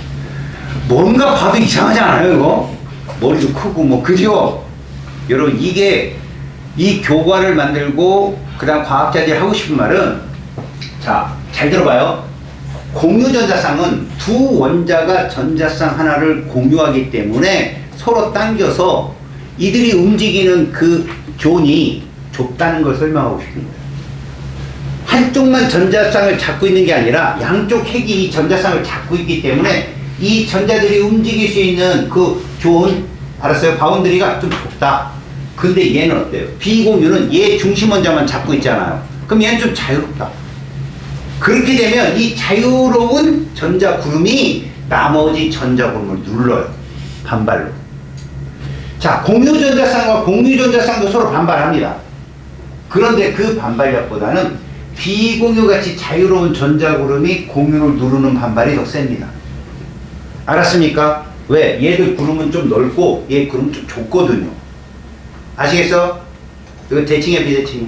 뭔가 봐도 이상하지 않아요 이거? 머리도 크고 뭐 그죠? 여러분 이게 이 교과를 만들고 그 다음 과학자들이 하고 싶은 말은 자 잘 들어봐요. 공유 전자쌍은 두 원자가 전자쌍 하나를 공유하기 때문에 서로 당겨서 이들이 움직이는 그 존이 좁다는 걸 설명하고 싶은 거예요. 한쪽만 전자쌍을 잡고 있는 게 아니라 양쪽 핵이 이 전자쌍을 잡고 있기 때문에 이 전자들이 움직일 수 있는 그 존, 알았어요? 바운드리가 좀 좁다. 근데 얘는 어때요? 비공유는 얘 중심 원자만 잡고 있잖아요. 그럼 얘는 좀 자유롭다. 그렇게 되면 이 자유로운 전자 구름이 나머지 전자 구름을 눌러요. 반발로. 자, 공유 전자쌍과 공유 전자쌍도 서로 반발합니다. 그런데 그 반발력보다는 비공유같이 자유로운 전자구름이 공유를 누르는 반발이 더 셉니다. 알았습니까? 왜? 얘들 구름은 좀 넓고 얘 구름은 좀 좁거든요. 아시겠어? 이거 대칭이야 비대칭이야?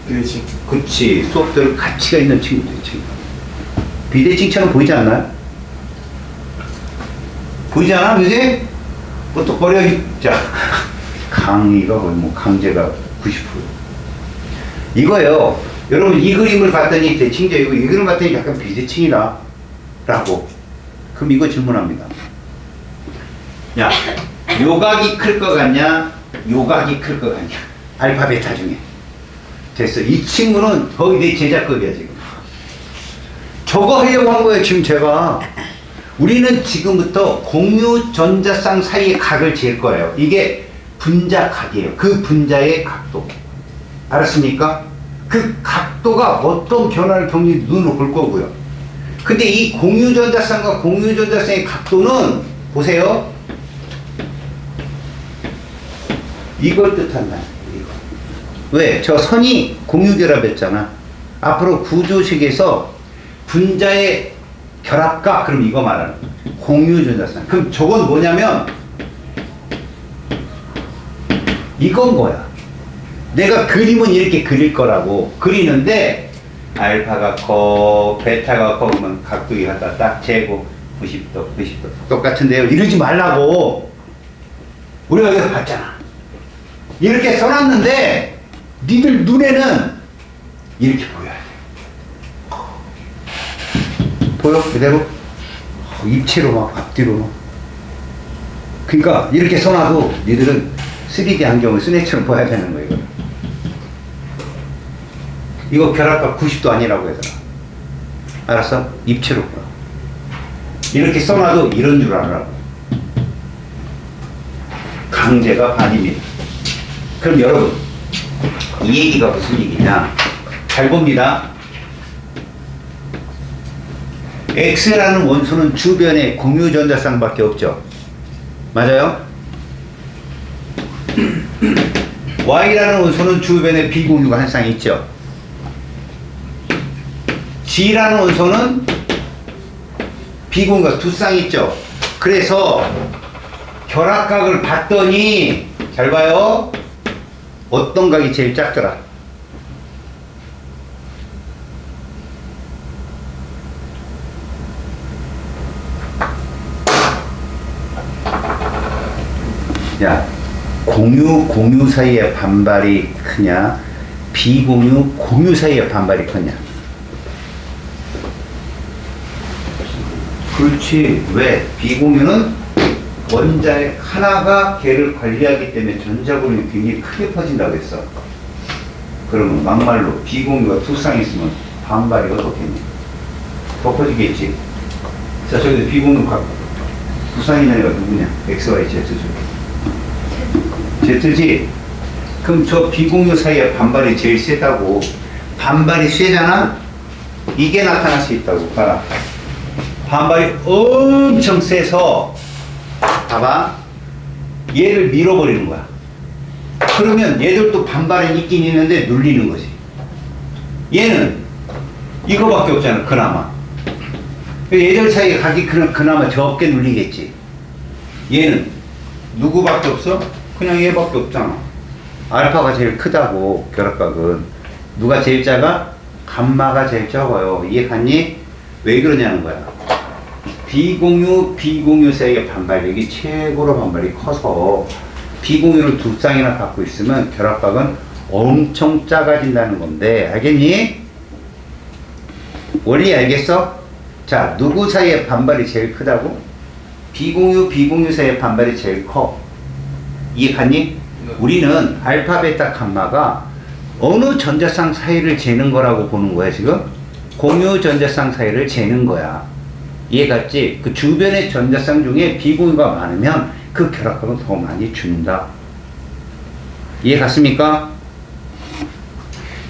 비대칭. 그치. 수업들 가치가 있는 친구들 지금. 비대칭처럼 보이지 않나요? 보이지 않아? 그지? 그것도 버려. 자, 강의가 거의 뭐 강제가 90%. 이거예요. 여러분 이 그림을 봤더니 대칭적이고 이 그림을 봤더니 약간 비대칭이다 라고. 그럼 이거 질문합니다. 야, 요각이 클 것 같냐? 요각이 클 것 같냐? 알파 베타 중에. 됐어. 이 친구는 거의 내 제자급이야 지금. 저거 하려고 한 거예요 지금 제가. 우리는 지금부터 공유 전자쌍 사이의 각을 잴 거예요. 이게 분자각이에요. 그 분자의 각도. 알았습니까? 그 각도가 어떤 변화를 겪는지 눈으로 볼 거고요. 근데 이 공유 전자쌍과 공유 전자쌍의 각도는 보세요. 이걸 뜻한다. 이거. 왜? 저 선이 공유 결합했잖아. 앞으로 구조식에서 분자의 결합각, 그럼 이거 말하는 거야. 공유 전자쌍. 그럼 저건 뭐냐면 이건 거야. 내가 그림은 이렇게 그릴 거라고 그리는데 알파가 커, 베타가 커, 그러면 각도기 갖다 딱 재고 90도, 90도. 똑같은데요. 이러지 말라고. 우리가 여기서 봤잖아. 이렇게 써놨는데, 니들 눈에는 이렇게 보여야 돼. 보여? 그대로? 입체로 막, 앞뒤로 막. 그러니까, 이렇게 써놔도 니들은 3D 안경을 쓴 애처럼 봐야 되는 거예요, 이거. 이거 결합각 90도 아니라고 얘들아. 알았어? 입체로 봐. 이렇게 써놔도 이런 줄 알아라고. 강제가 반입니다. 그럼 여러분, 이 얘기가 무슨 얘기냐? 잘 봅니다. X라는 원소는 주변에 공유 전자쌍밖에 없죠. 맞아요? Y라는 원소는 주변에 비공유가 한 쌍 있죠. G라는 원소는 비공유가 두 쌍 있죠. 그래서 결합각을 봤더니 잘 봐요. 어떤 각이 제일 작더라? 야, 공유 사이의 반발이 크냐? 공유 사이의 반발이 크냐? 그렇지. 왜? 비공유는 원자의 하나가 걔를 관리하기 때문에 전자고리는 굉장히 크게 퍼진다고 했어. 그러면 막말로 비공유가 두 쌍 있으면 반발이 어떻겠니? 더 퍼지겠지. 자, 저기서 비공유가 두 쌍 있는 애가 누구냐? XY, Z죠. Z지? 그럼 저 비공유 사이에 반발이 제일 세다고. 반발이 세잖아? 이게 나타날 수 있다고. 봐라. 반발이 엄청 세서 봐봐. 얘를 밀어버리는 거야. 그러면 얘들도 반발이 있긴 있는데 눌리는 거지. 얘는 이거밖에 없잖아. 그나마. 얘들 사이에 각이 그나마 적게 눌리겠지. 얘는 누구밖에 없어? 그냥 얘밖에 없잖아. 알파가 제일 크다고. 결합각은 누가 제일 작아? 감마가 제일 적어요. 이해갔니? 왜 그러냐는 거야. 비공유 사이의 반발력이 최고로 반발이 커서 비공유를 두 쌍이나 갖고 있으면 결합각은 엄청 작아진다는 건데, 알겠니? 원리 알겠어? 자, 누구 사이의 반발이 제일 크다고? 비공유 사이의 반발이 제일 커. 이해갔니? 우리는 알파, 베타, 감마가 어느 전자쌍 사이를 재는 거라고 보는 거야, 지금? 공유 전자쌍 사이를 재는 거야. 이해갔지? 그 주변의 전자쌍 중에 비공유가 많으면 그 결합각은 더 많이 준다. 이해갔습니까?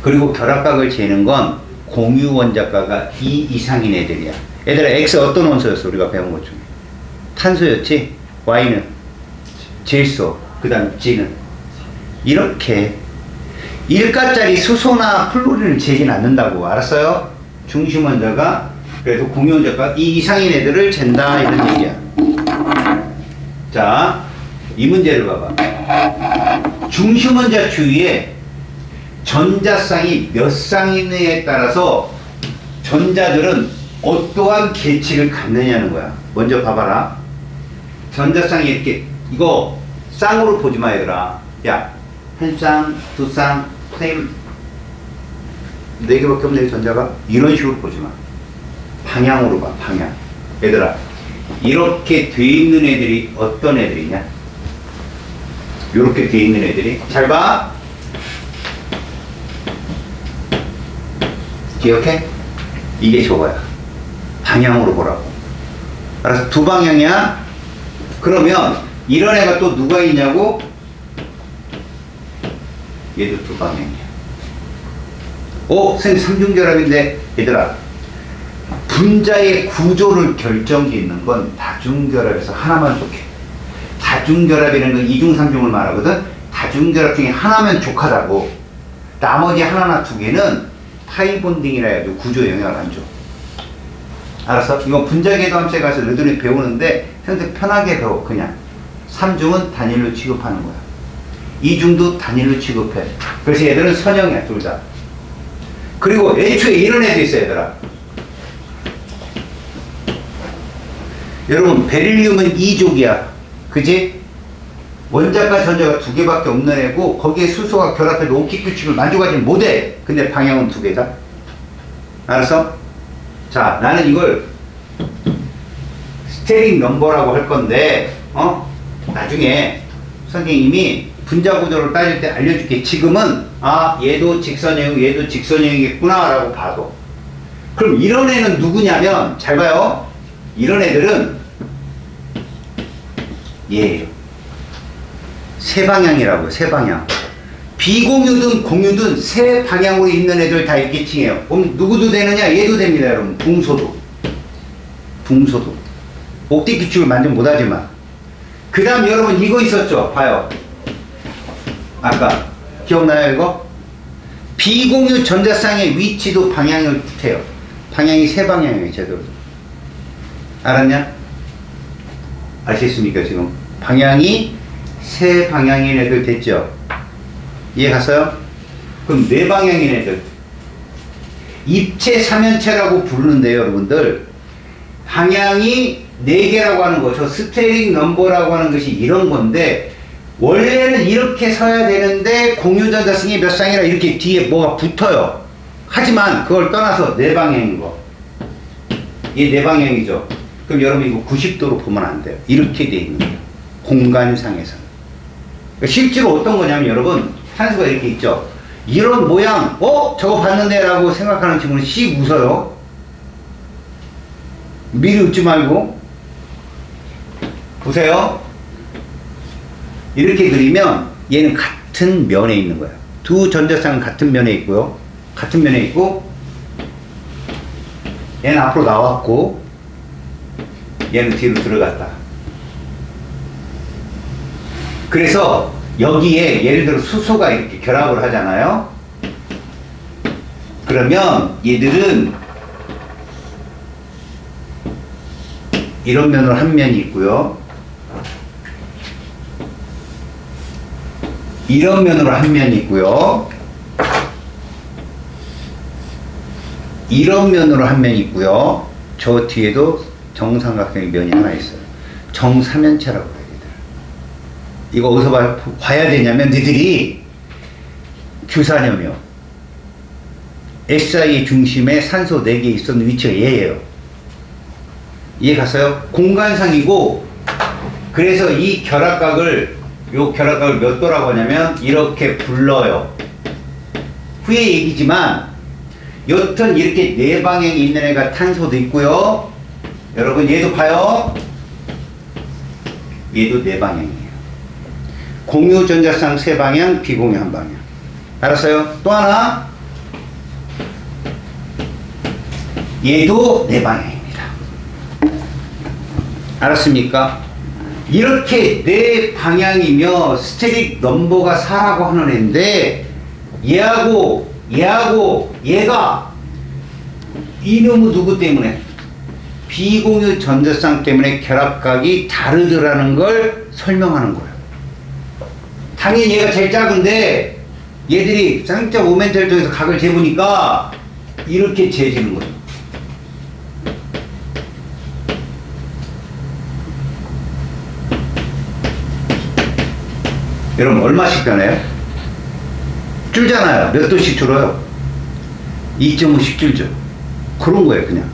그리고 결합각을 재는 건 공유 원자가가 2 이상인 애들이야. 얘들아, X 어떤 원소였어? 우리가 배운 것 중에. 탄소였지? Y는 질소, 그 다음 G는. 이렇게 1가짜리 수소나 플로린을 재진 않는다고. 알았어요? 중심 원자가, 그래서 공유 원자가 2 이상인 애들을 잰다, 이런 얘기야. 자, 이 문제를 봐봐. 중심 원자 주위에 전자쌍이 몇 쌍이느냐에 따라서 전자들은 어떠한 계치를 갖느냐는 거야. 먼저 봐봐라. 전자쌍이 이렇게, 이거 쌍으로 보지 마, 얘들아. 야, 한 쌍, 두 쌍, 선생님, 4개밖에 없네, 전자가. 이런 식으로 보지 마. 방향으로 봐, 방향. 얘들아, 이렇게 돼 있는 애들이 어떤 애들이냐? 이렇게 돼 있는 애들이. 잘 봐. 기억해? 이게 저거야. 방향으로 보라고. 알아서 두 방향이야? 그러면 이런 애가 또 누가 있냐고? 얘도 두 방향이야. 선생님 삼중결합인데, 얘들아, 분자의 구조를 결정짓는 건 다중결합에서 하나만 족해. 다중결합이라는 건 이중, 삼중을 말하거든. 다중결합 중에 하나면 족하다고. 나머지 하나나 두 개는 타이본딩이라 해도 구조에 영향을 안 줘. 알았어? 이건 분자계도함수에 가서 너희들이 배우는데 현재 편하게 배워. 그냥 3중은 단일로 취급하는 거야. 2중도 단일로 취급해. 그래서 얘들은 선형이야, 둘 다. 그리고 애초에 이런 애도 있어요, 얘들아. 여러분, 베릴륨은 2족이야. 그지? 원자과 전자가 2개밖에 없는 애고, 거기에 수소가 결합해도 옥기 규칙을 만족하지 못해. 근데 방향은 2개다. 알았어? 자, 나는 이걸 스테링 넘버라고 할 건데, 나중에 선생님이 분자 구조를 따질 때 알려줄게. 지금은, 아, 얘도 직선형이고, 얘도 직선형이겠구나, 라고 봐도. 그럼 이런 애는 누구냐면, 잘 봐요. 이런 애들은 얘예요. 세 방향이라고요. 세 방향. 비공유든 공유든 세 방향으로 있는 애들 다 이렇게 칭해요. 그럼 누구도 되느냐? 얘도 됩니다, 여러분. 붕소도. 붕소도. 옥힉 규칙을 만족 못하지만. 그 다음 여러분 이거 있었죠? 봐요. 아까 기억나요 이거? 비공유 전자쌍의 위치도 방향을 뜻해요. 방향이 세 방향이에요, 제대로. 알았냐? 아시겠습니까, 지금? 방향이 세 방향인 애들 됐죠? 이해 갔어요? 그럼 네 방향인 애들. 입체 삼연체라고 부르는데요, 여러분들. 방향이 네 개라고 하는 거, 저 스테링 넘버라고 하는 것이 이런 건데, 원래는 이렇게 서야 되는데, 공유전자쌍이 몇 쌍이라 이렇게 뒤에 뭐가 붙어요. 하지만 그걸 떠나서 네 방향인 거. 이게 네 방향이죠. 그럼 여러분 이거 90도로 보면 안 돼요. 이렇게 돼 있는 거예요. 공간상에서는. 그러니까 실제로 어떤 거냐면 여러분, 산수가 이렇게 있죠. 이런 모양, 저거 봤는데 라고 생각하는 친구는 씩 웃어요. 미리 웃지 말고. 보세요. 이렇게 그리면 얘는 같은 면에 있는 거예요. 두 전자쌍은 같은 면에 있고요. 같은 면에 있고, 얘는 앞으로 나왔고, 얘는 뒤로 들어갔다. 그래서 여기에 예를 들어 수소가 이렇게 결합을 하잖아요. 그러면 얘들은 이런 면으로 한 면이 있고요. 이런 면으로 한 면이 있고요. 이런 면으로 한 면이 있고요. 저 뒤에도 정삼각형의 면이 하나 있어요. 정삼연체라고 해요. 이거 어디서 봐야 되냐면 니들이 규산염이요. SI의 중심에 산소 4개 있었는 위치가 얘예요. 이해 갔어요? 공간상이고, 그래서 이 결합각을, 요 결합각을 몇 도라고 하냐면 이렇게 불러요. 후에 얘기지만 여튼 이렇게 네 방향이 있는 애가 탄소도 있고요. 여러분 얘도 봐요. 얘도 네 방향이에요. 공유 전자쌍 세 방향, 비공유 한 방향. 알았어요? 또 하나. 얘도 네 방향입니다. 알았습니까? 이렇게 네 방향이며 스테릭 넘버가 4라고 하는 애인데, 얘하고 얘가 이놈의 누구 때문에? 비공유 전자쌍 때문에 결합각이 다르더라는 걸 설명하는 거예요. 당연히 얘가 제일 작은데 얘들이 쌍자 모멘트를 통해서 각을 재보니까 이렇게 재지는 거예요. 여러분 얼마씩 변해요? 줄잖아요. 몇 도씩 줄어요? 2.5씩 줄죠. 그런 거예요, 그냥.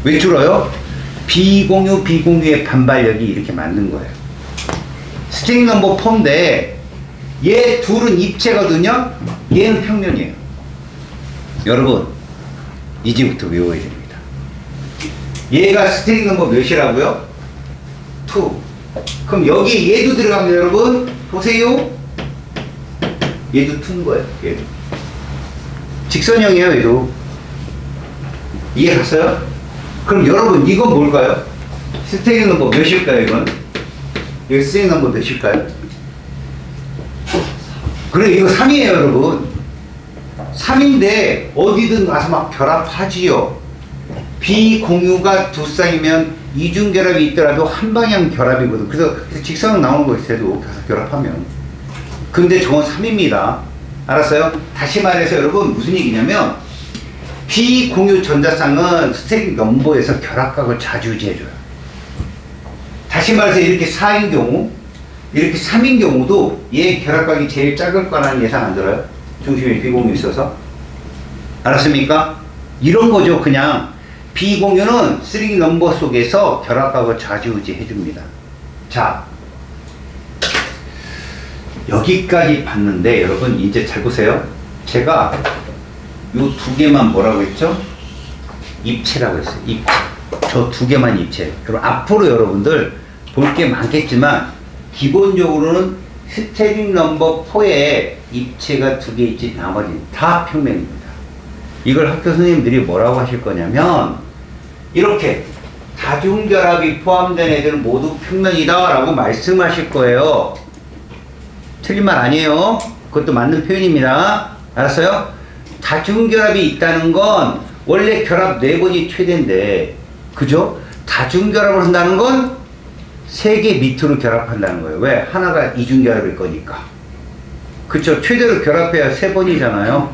왜 줄어요? 비공유의 반발력이 이렇게 만든 거예요. 스테링 넘버 4인데 얘 둘은 입체거든요. 얘는 평면이에요. 여러분 이제부터 외워야 됩니다. 얘가 스테링 넘버 몇이라고요? 2. 그럼 여기 얘도 들어가면 여러분 보세요. 얘도 2인 거예요. 얘도 직선형이에요. 얘도. 이해 갔어요? 그럼 여러분 이건 뭘까요? 스테링 넘버 몇일까요? 이건 여기 스테링 넘버 몇일까요? 그래, 이거 3이에요, 여러분. 3인데, 어디든 가서 막 결합하지요. 비공유가 두 쌍이면 이중결합이 있더라도 한 방향 결합이거든. 그래서 직선은 나오는 거 있어도 가서 결합하면. 근데 저건 3입니다. 알았어요? 다시 말해서 여러분, 무슨 얘기냐면, 비공유 전자쌍은 스테릭 넘버에서 결합각을 자주유지해줘요. 다시 말해서 이렇게 4인 경우, 이렇게 3인 경우도 얘 결합각이 제일 작을 거라는 예상 안 들어요? 중심이 비공유 있어서. 알았습니까? 이런 거죠. 그냥 비공유는 스테릭 넘버 속에서 결합각을 좌지우지 해줍니다. 자, 여기까지 봤는데 여러분 이제 잘 보세요. 제가 요 두 개만 뭐라고 했죠? 입체라고 했어요. 입체. 저 두 개만 입체. 그럼 앞으로 여러분들 볼 게 많겠지만 기본적으로는 스테릭 넘버 4에 입체가 두 개 있지 나머지는 다 평면입니다. 이걸 학교 선생님들이 뭐라고 하실 거냐면 이렇게 다중결합이 포함된 애들은 모두 평면이다 라고 말씀하실 거예요. 틀린 말 아니에요. 그것도 맞는 표현입니다. 알았어요? 다중결합이 있다는 건 원래 결합 4번이 최대인데, 그죠? 다중결합을 한다는 건 3개 밑으로 결합한다는 거예요. 왜? 하나가 이중결합일 거니까. 그쵸? 최대로 결합해야 3번이잖아요.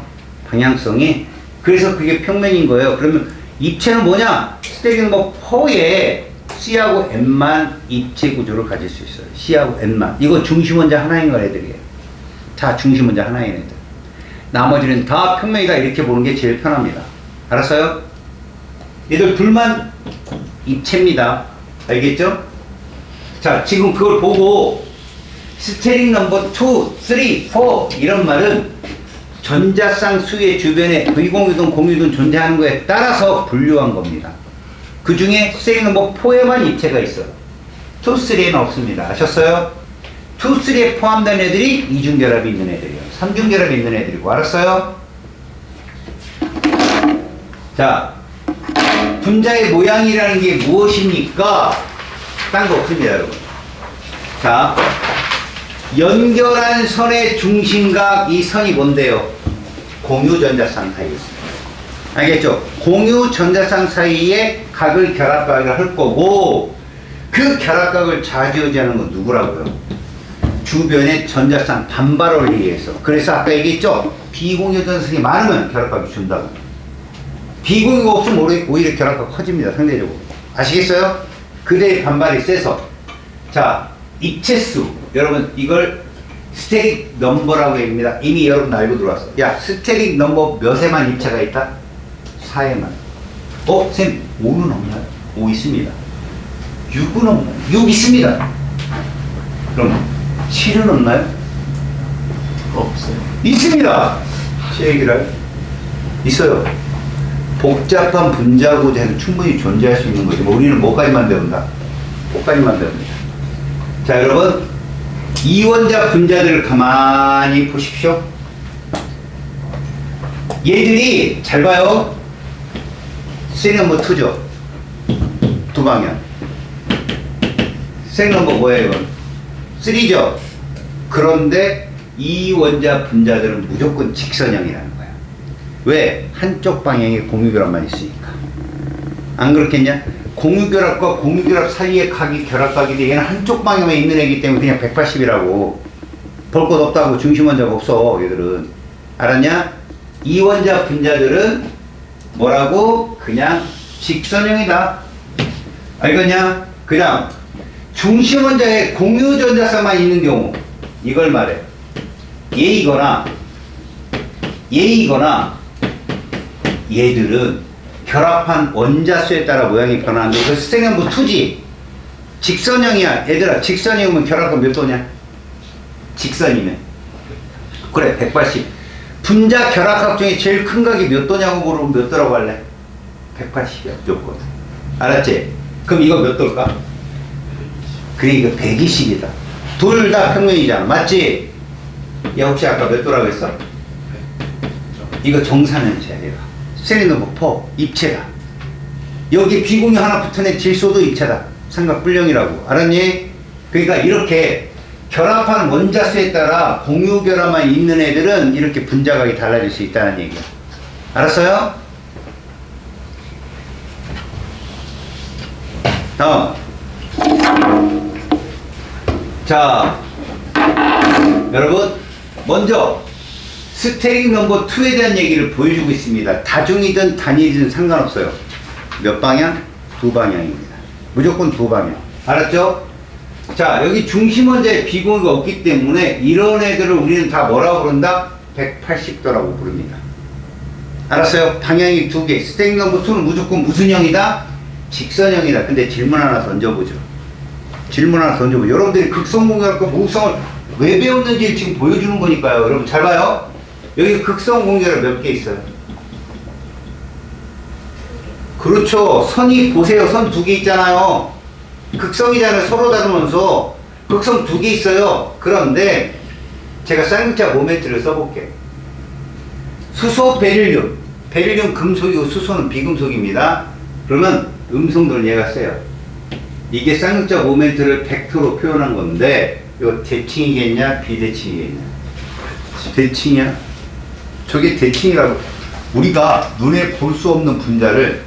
방향성이. 그래서 그게 평면인 거예요. 그러면 입체는 뭐냐? 스테릭 넘버 4에 C하고 N만 입체 구조를 가질 수 있어요. C하고 N만. 이거 중심원자 하나인 거 애들이에요. 다 중심원자 하나인 애들. 나머지는 다 평면이다 이렇게 보는 게 제일 편합니다. 알았어요? 얘들 둘만 입체입니다. 알겠죠? 자, 지금 그걸 보고 스테릭 넘버 2, 3, 4 이런 말은 전자쌍 수의 주변에 비공유든 공유든 존재하는 거에 따라서 분류한 겁니다. 그 중에 스테릭 넘버 4에만 입체가 있어요. 2, 3에는 없습니다. 아셨어요? 2, 3에 포함된 애들이 이중결합이 있는 애들이에요. 3중결합이 있는 애들이고. 알았어요? 자, 분자의 모양이라는 게 무엇입니까? 딴 거 없습니다, 여러분. 자, 연결한 선의 중심각, 이 선이 뭔데요? 공유전자쌍 사이 있습니다. 알겠죠? 공유전자쌍 사이에 각을 결합각을 할 거고, 그 결합각을 좌지우지하는 건 누구라고요? 주변의 전자쌍 반발을 의해서. 그래서 아까 얘기했죠? 비공유 전자쌍이 많으면 결합각이 준다고. 비공유가 없으면 오히려 결합각 커집니다. 상대적으로. 아시겠어요? 그대의 반발이 세서. 자, 입체수. 여러분 이걸 스테릭 넘버라고 합니다. 이미 여러분 알고 들어왔어. 야, 스테릭 넘버 몇에만 입체가 있다? 4에만. 쌤 5는 없나요? 5 있습니다. 6은 없나요? 6 있습니다. 그럼 7은 없나요? 없어요. 있습니다. 제 얘기를 있어요. 복잡한 분자 구조에는 충분히 존재할 수 있는 거죠. 우리는 뭐까지만 배운다? 뭐까지만 배웁니다. 자, 여러분 이원자 분자들을 가만히 보십시오. 얘들이 잘 봐요. 스테릭 넘버 2죠. 두 방향. 스테릭 넘버 뭐예요, 이건? 3죠. 그런데 이원자 분자들은 무조건 직선형이라는 거야. 왜? 한쪽 방향에 공유결합만 있으니까. 안 그렇겠냐? 공유결합과 공유결합 사이에 각이 결합각인데 얘는 한쪽 방향에 있는 애기 때문에 그냥 180이라고. 볼 것 없다고. 중심원자가 없어 얘들은. 알았냐? 이원자 분자들은 뭐라고? 그냥 직선형이다. 알겠냐? 그냥 중심원자에 공유전자쌍만 있는 경우 이걸 말해. 얘이거나 얘들은 결합한 원자수에 따라 모양이 변하는데 이거 스테릭 넘버 2지. 직선형이야. 얘들아, 직선형이면 결합각 몇 도냐? 직선이면 그래 180. 분자 결합각 중에 제일 큰 각이 몇 도냐고 물으면 몇 도라고 할래? 180이야 무조건. 알았지? 그럼 이거 몇 도일까? 그래 이거 120이다. 둘 다 평면이잖아. 맞지? 야 혹시 아까 몇 도라고 했어? 이거 정사면체야. 얘가 스테릭 넘버 4 입체다. 여기 비공유 하나 붙은 애 질소도 입체다. 삼각불량이라고. 알았니? 그러니까 이렇게 결합한 원자수에 따라 공유결합만 있는 애들은 이렇게 분자각이 달라질 수 있다는 얘기야. 알았어요? 다음. 자, 여러분 먼저 스테링 넘버 2에 대한 얘기를 보여주고 있습니다. 다중이든 단일이든 상관없어요. 몇 방향? 두 방향입니다. 무조건 두 방향. 알았죠? 자, 여기 중심 원자에 비공유가 없기 때문에 이런 애들을 우리는 다 뭐라고 부른다? 180도라고 부릅니다. 알았어요? 방향이 두 개. 스테링 넘버 2는 무조건 무슨 형이다? 직선형이다. 근데 질문 하나 던져보죠. 질문 하나 던져보죠. 여러분들이 극성 공유할까 무극성을 왜 배웠는지 지금 보여주는 거니까요. 여러분 잘 봐요. 여기 극성 공유가 몇 개 있어요? 그렇죠. 선이 보세요. 선 두 개 있잖아요. 극성이잖아요. 서로 다루면서 극성 두 개 있어요. 그런데 제가 쌍극자 모멘트를 써볼게요. 수소 베릴륨. 베릴륨 금속이고 수소는 비금속입니다. 그러면 음성도를 얘가 써요. 이게 쌍극자 모멘트를 벡터로 표현한 건데 이거 대칭이겠냐 비대칭이겠냐? 대칭이야? 저게 대칭이라고. 우리가 눈에 볼 수 없는 분자를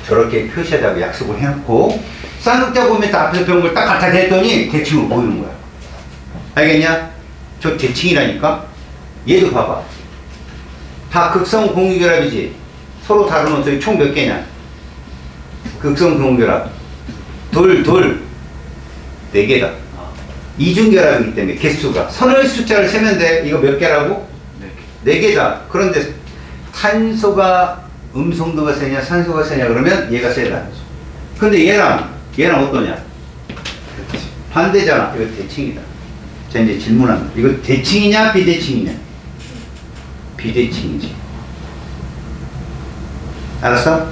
저렇게 표시하자고 약속을 해놓고 쌍극자 모멘트 앞에서 배운 걸 딱 갖다 댔더니 대칭으로 보이는 거야. 알겠냐? 저 대칭이라니까? 얘도 봐봐. 다 극성 공유결합이지. 서로 다루면서 총 몇 개냐? 극성 공유결합. 네 개다. 이중결합이기 때문에 개수가. 선의 숫자를 세면 돼. 이거 몇 개라고? 네 개다. 그런데 탄소가 음성도가 세냐 산소가 세냐 그러면 얘가 세다. 근데 얘랑 어떠냐? 반대잖아. 이거 대칭이다. 자, 이제 질문합니다. 이거 대칭이냐 비대칭이냐? 비대칭이지. 알았어?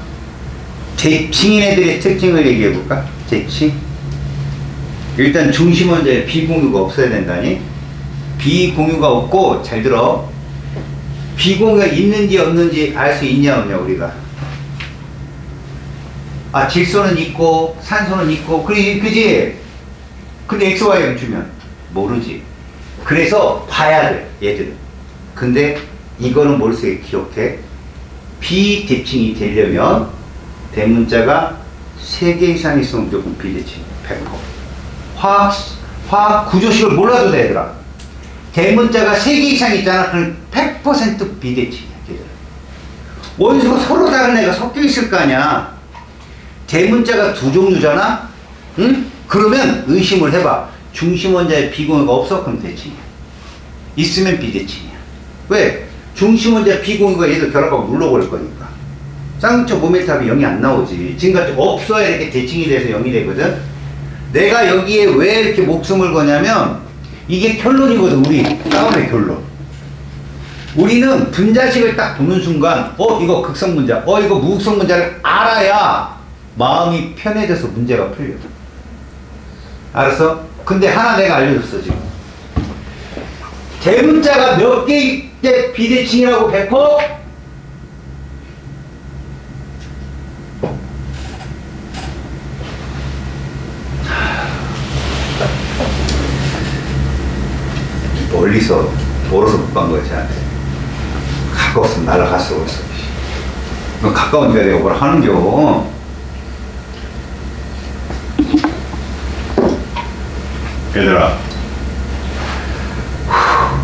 대칭인 애들의 특징을 얘기해 볼까? 대칭. 일단 중심 원자에 비공유가 없어야 된다니. 비공유가 없고, 잘 들어. 비공유가 있는지 없는지 알 수 있냐 없냐 우리가. 아, 질소는 있고 산소는 있고 그지? 근데 XY를 주면 모르지. 그래서 봐야 돼 얘들은. 근데 이거는 머릿속에 기억해. 비대칭이 되려면 대문자가 3개 이상 있으면 무조건 비대칭 100%. 화학 구조식을 몰라도 돼 얘들아. 대문자가 3개 이상 있잖아. 그럼 100% 비대칭이야 얘들아. 원소가 서로 다른 애가 섞여 있을 거 아니야. 대문자가 두 종류잖아. 응? 그러면 의심을 해봐. 중심 원자에 비공유가 없어? 그럼 대칭이야. 있으면 비대칭이야. 왜? 중심 원자 비공유가 얘들 결합하고 눌러버릴 거니까. 쌍극자 모멘트 합이 0이 안 나오지. 지금까지 없어야 이렇게 대칭이 돼서 0이 되거든. 내가 여기에 왜 이렇게 목숨을 거냐면 이게 결론이거든. 우리 싸움의 결론. 우리는 분자식을 딱 보는 순간 이거 극성 분자, 이거 무극성 분자를 알아야 마음이 편해져서 문제가 풀려. 알았어? 근데 하나 내가 알려줬어 지금. 대문자가 몇 개 때 비대칭이라고 100%? 멀리서 멀어서 못 간 거야 쟤한테. 가까웠으면 날아갔어 벌써. 너 가까운데 내가 뭘 하는겨. 얘들아,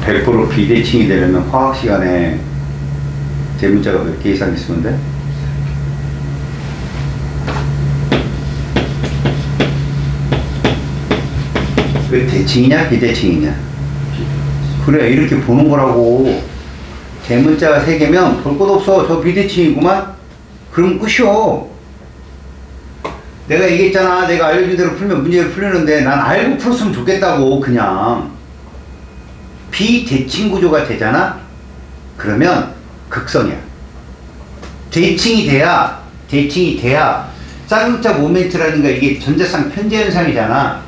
100% 비대칭이 되려면 화학 시간에 대문자가 몇 개 이상 있으면 돼? 왜 대칭이냐 비대칭이냐? 그래, 이렇게 보는 거라고. 대문자가 3개면 볼 것 없어. 저 비대칭이구만. 그럼 끝이요. 내가 얘기했잖아. 내가 알려준 대로 풀면 문제를 풀리는데 난 알고 풀었으면 좋겠다고. 그냥 비대칭 구조가 되잖아. 그러면 극성이야. 대칭이 돼야 쌍극자 모멘트라는 게 이게 전자쌍 편재 현상이잖아.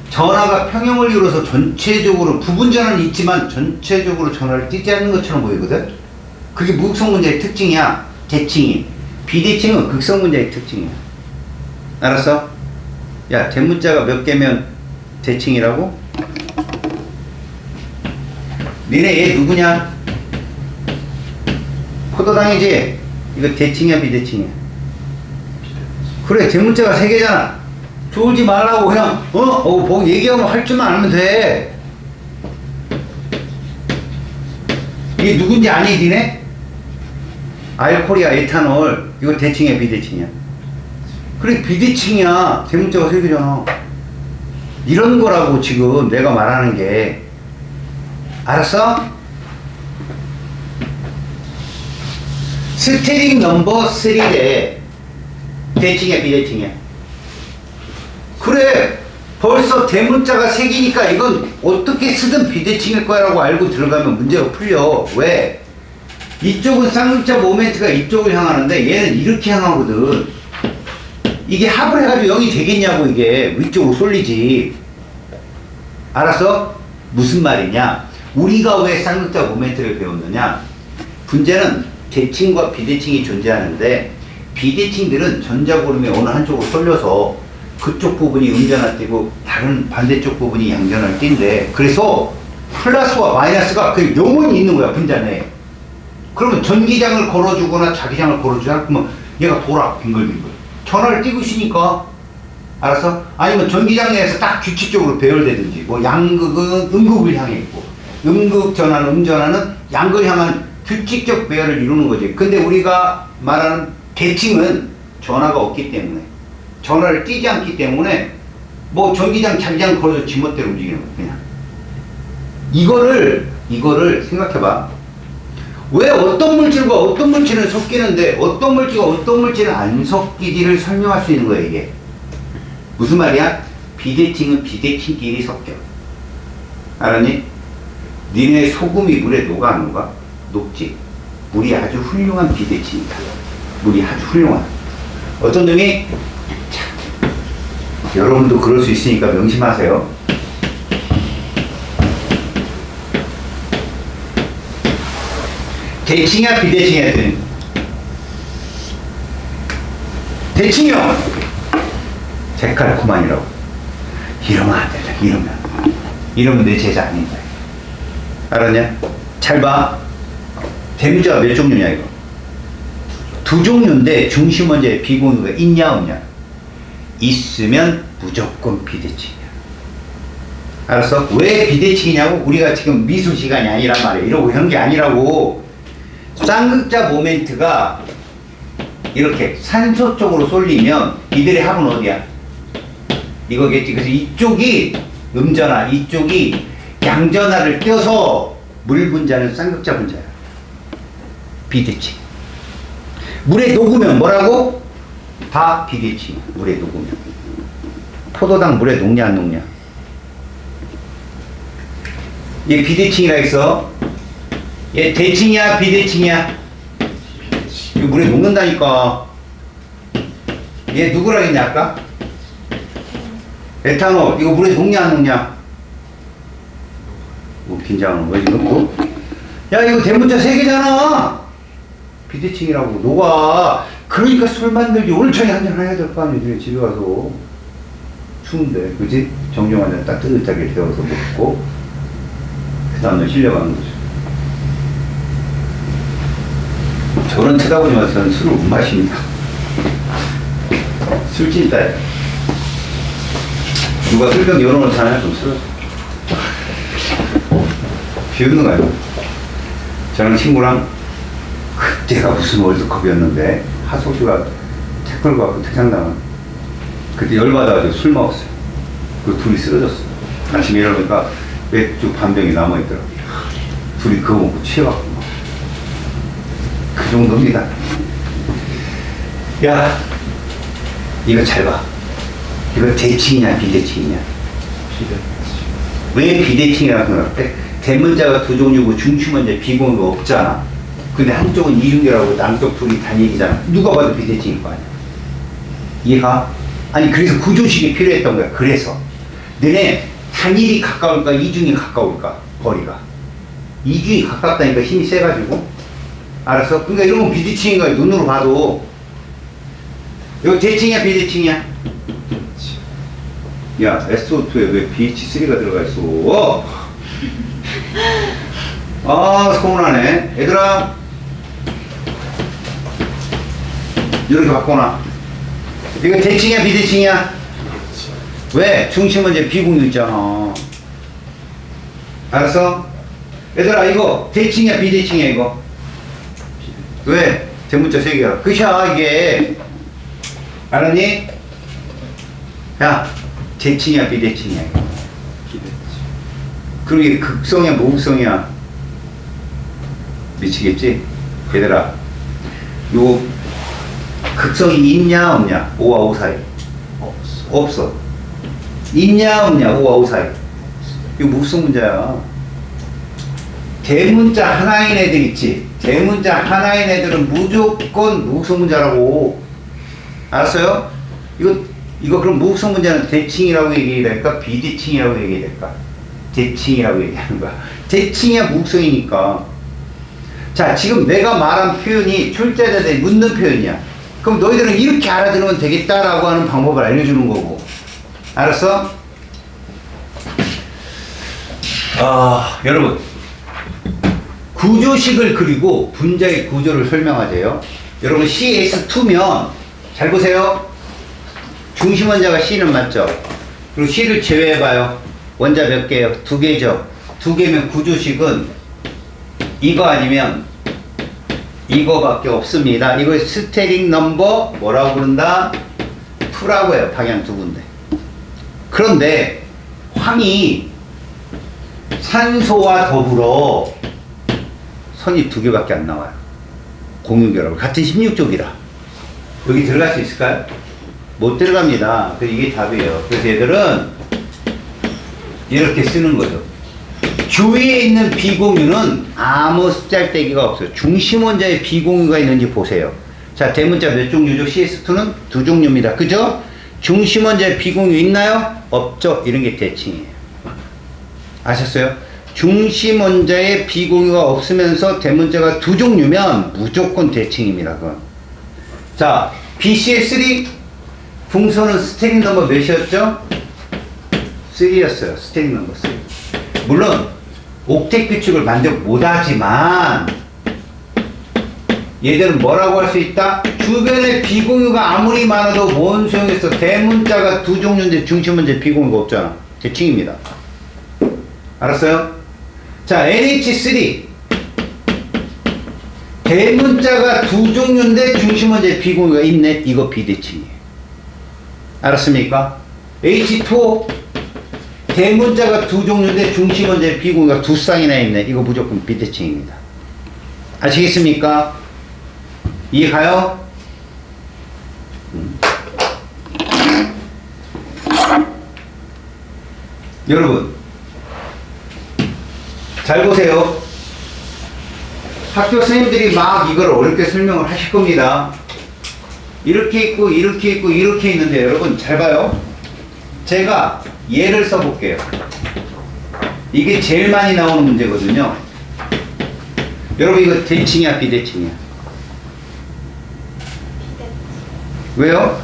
전하가 평형을 이루어서 전체적으로 부분 전하는 있지만 전체적으로 전하를 띄지 않는 것처럼 보이거든. 그게 무극성 문제의 특징이야. 대칭이. 비대칭은 극성 문제의 특징이야. 알았어? 야, 대문자가 몇 개면 대칭이라고? 니네 얘 누구냐? 포도당이지? 이거 대칭이야 비대칭이야? 그래, 대문자가 3개잖아. 졸지 말라고 그냥 뭐 얘기하면 할 줄만 알면 돼. 이게 누군지 아니, 니네? 알코올이야, 에탄올. 이거 대칭이야, 비대칭이야? 그래, 비대칭이야. 대문자가 3개잖아. 이런 거라고 지금 내가 말하는 게. 알았어? 스테링 넘버 3래. 대칭이야, 비대칭이야? 그래, 벌써 대문자가 3개니까 이건 어떻게 쓰든 비대칭일 거라고 알고 들어가면 문제가 풀려. 왜? 이쪽은 쌍문자 모멘트가 이쪽을 향하는데 얘는 이렇게 향하거든. 이게 합을 해가지고 0이 되겠냐고. 이게 위쪽으로 쏠리지. 알았어? 무슨 말이냐? 우리가 왜 쌍문자 모멘트를 배웠느냐? 문제는 대칭과 비대칭이 존재하는데 비대칭들은 전자고름이 어느 한쪽으로 쏠려서 그쪽 부분이 음전을 띄고 다른 반대쪽 부분이 양전을 띈대. 그래서 플러스와 마이너스가 그 영원히 있는 거야, 분자 내에. 그러면 전기장을 걸어주거나 자기장을 걸어주잖아. 그러면 얘가 돌아, 빙글빙글. 전화를 띄고 있으니까. 알았어? 아니면 전기장 내에서 딱 규칙적으로 배열되든지, 뭐 양극은 음극을 향해 있고, 음극 전하는, 음전하는 양극을 향한 규칙적 배열을 이루는 거지. 근데 우리가 말하는 대칭은 전화가 없기 때문에, 전화를 띄지 않기 때문에, 뭐 전기장, 자기장 걸어서 지멋대로 움직이는 거야, 그냥. 이거를 생각해봐. 왜 어떤 물질과 어떤 물질은 섞이는데 어떤 물질과 어떤 물질은 안 섞이지를 설명할 수 있는 거야, 이게. 무슨 말이야? 비대칭은 비대칭끼리 섞여. 알았니? 니네 소금이 물에 녹아 안 녹아? 녹지. 물이 아주 훌륭한 비대칭이다. 물이 아주 훌륭한. 어떤 놈이 여러분도 그럴 수 있으니까 명심하세요. 대칭이야, 비대칭이야, 했더니 대칭이요. 데칼코만이라고. 이러면 안 된다. 이러면 내 제자 아닌다. 알았냐? 잘 봐. 대문자가 몇 종류냐, 이거? 2종류인데 중심 원자에 비공유가 있냐 없냐? 있으면 무조건 비대칭이야. 알았어? 왜 비대칭이냐고? 우리가 지금 미술 시간이 아니란 말이야. 이러고 한 게 아니라고. 쌍극자 모멘트가 이렇게 산소 쪽으로 쏠리면 이들의 합은 어디야? 이거겠지. 그래서 이쪽이 음전화, 이쪽이 양전화를 떼어서 물 분자는 쌍극자 분자야. 비대칭. 물에 녹으면 뭐라고? 다 비대칭. 물에 녹으면. 포도당 물에 녹냐 안 녹냐? 얘 비대칭이라 했어. 얘 대칭이야, 비대칭이야? 이거 물에 녹는다니까. 얘 누구라 했냐 아까? 에탄올. 이거 물에 녹냐 안 녹냐? 뭐 긴장하는 거야 지금? 야, 이거 대문자 3개잖아. 비대칭이라고. 녹아. 그러니까 술 만들기 오늘 저녁에 한잔 해야 될 거 아니야. 집에 가서. 추운데, 그지? 정종 한잔 따뜻하게 데워서 먹고 그 다음날 실려가는 거죠. 저런 쳐다보지만 저는 술을 못 마십니다. 술진짜예요. 누가 술병 열어놓잖아요. 그럼 술 비웃는 거예요. 저랑 친구랑 그때가 무슨 월드컵이었는데 하소주가 태클 갖고 퇴장당한. 그때 열받아가지고 술 먹었어요. 그 둘이 쓰러졌어. 아침에 일어나니까 맥주 반병이 남아있더라고요. 둘이 그거 먹고 취해갖고 막. 그 정도입니다. 야, 이거 잘 봐. 이거 대칭이냐 비대칭이냐? 왜 비대칭이라고 생각해? 대문자가 2종류고 중심원자 비공유가 없잖아. 근데 한쪽은 이중계라고 남쪽 둘이 단일이잖아. 누가 봐도 비대칭일 거 아니야. 이해가? 아니, 그래서 구조식이 필요했던 거야. 그래서 너네 단일이 가까울까 이중이 가까울까? 거리가 이중이 가깝다니까. 힘이 세가지고. 알았어? 그러니까 이런 건 비대칭인 거야. 눈으로 봐도. 이거 대칭이야 비대칭이야? 야, SO2에 왜 BH3가 들어가 있어? 아, 서운하네. 얘들아, 이렇게 바꿔놔. 이거 대칭이야 비대칭이야? 왜? 중심은 이제 비공유 있잖아. 알았어? 얘들아 이거 대칭이야 비대칭이야 이거? 왜? 대문자 3개야. 끝이야 이게. 알았니? 야 대칭이야 비대칭이야 이거? 비대칭. 그럼 이게 극성이야 모극성이야? 미치겠지? 얘들아 요 극성이 있냐 없냐? 5와 5 사이. 없어. 없어. 있냐 없냐? 5와 5 사이. 이거 무슨 문제야? 대문자 하나인 애들 있지? 대문자 하나인 애들은 무조건 무슨 문제라고. 알았어요? 이거 그럼 무슨 문제는 대칭이라고 얘기해야 될까? 비대칭이라고 얘기해야 될까? 대칭이라고 얘기하는 거야. 대칭이야 무성이니까. 자, 지금 내가 말한 표현이 출제자들이 묻는 표현이야. 그럼 너희들은 이렇게 알아들으면 되겠다라고 하는 방법을 알려주는 거고. 알았어? 여러분. 구조식을 그리고 분자의 구조를 설명하세요. 여러분 CS2면 잘 보세요. 중심 원자가 C는 맞죠? 그리고 C를 제외해봐요. 원자 몇 개예요? 2개죠. 2개면 구조식은 이거 아니면 이거밖에 없습니다. 이걸 스테링 넘버 뭐라고 부른다? 2라고 해요. 방향 두 군데. 그런데 황이 산소와 더불어 선이 2개밖에 안 나와요. 공유결합 같은 16족이라 여기 들어갈 수 있을까요? 못 들어갑니다. 그래서 이게 답이에요. 그래서 얘들은 이렇게 쓰는 거죠. 주위에 있는 비공유는 아무 숫잘데기가 없어요. 중심 원자에 비공유가 있는지 보세요. 자, 대문자 몇 종류죠? CS2는 2종류입니다. 그죠? 중심 원자에 비공유 있나요? 없죠. 이런 게 대칭이에요. 아셨어요? 중심 원자에 비공유가 없으면서 대문자가 2종류면 무조건 대칭입니다. 그건. 자, BCL3 풍선은 스테링 넘버 몇이었죠? 3였어요. 스테링 넘버 3. 물론 옥텟 규칙을 만족 못하지만 얘들은 뭐라고 할 수 있다? 주변에 비공유가 아무리 많아도 뭔 소용있어. 대문자가 2종류인데 중심 원자에 비공유가 없잖아. 대칭입니다. 알았어요? 자, NH3 대문자가 2종류인데 중심 원자에 비공유가 있네. 이거 비대칭이에요. 알았습니까? H2O 대문자가 2종류인데 중심 원자에 비공유가 2쌍이나 있네. 이거 무조건 비대칭입니다. 아시겠습니까? 이해 가요? 여러분 잘 보세요. 학교 선생님들이 막 이걸 어렵게 설명을 하실 겁니다. 이렇게 있고 이렇게 있고 이렇게 있는데 여러분 잘 봐요. 제가 예를 써볼게요. 이게 제일 많이 나오는 문제거든요. 여러분 이거 대칭이야 비대칭이야? 왜요?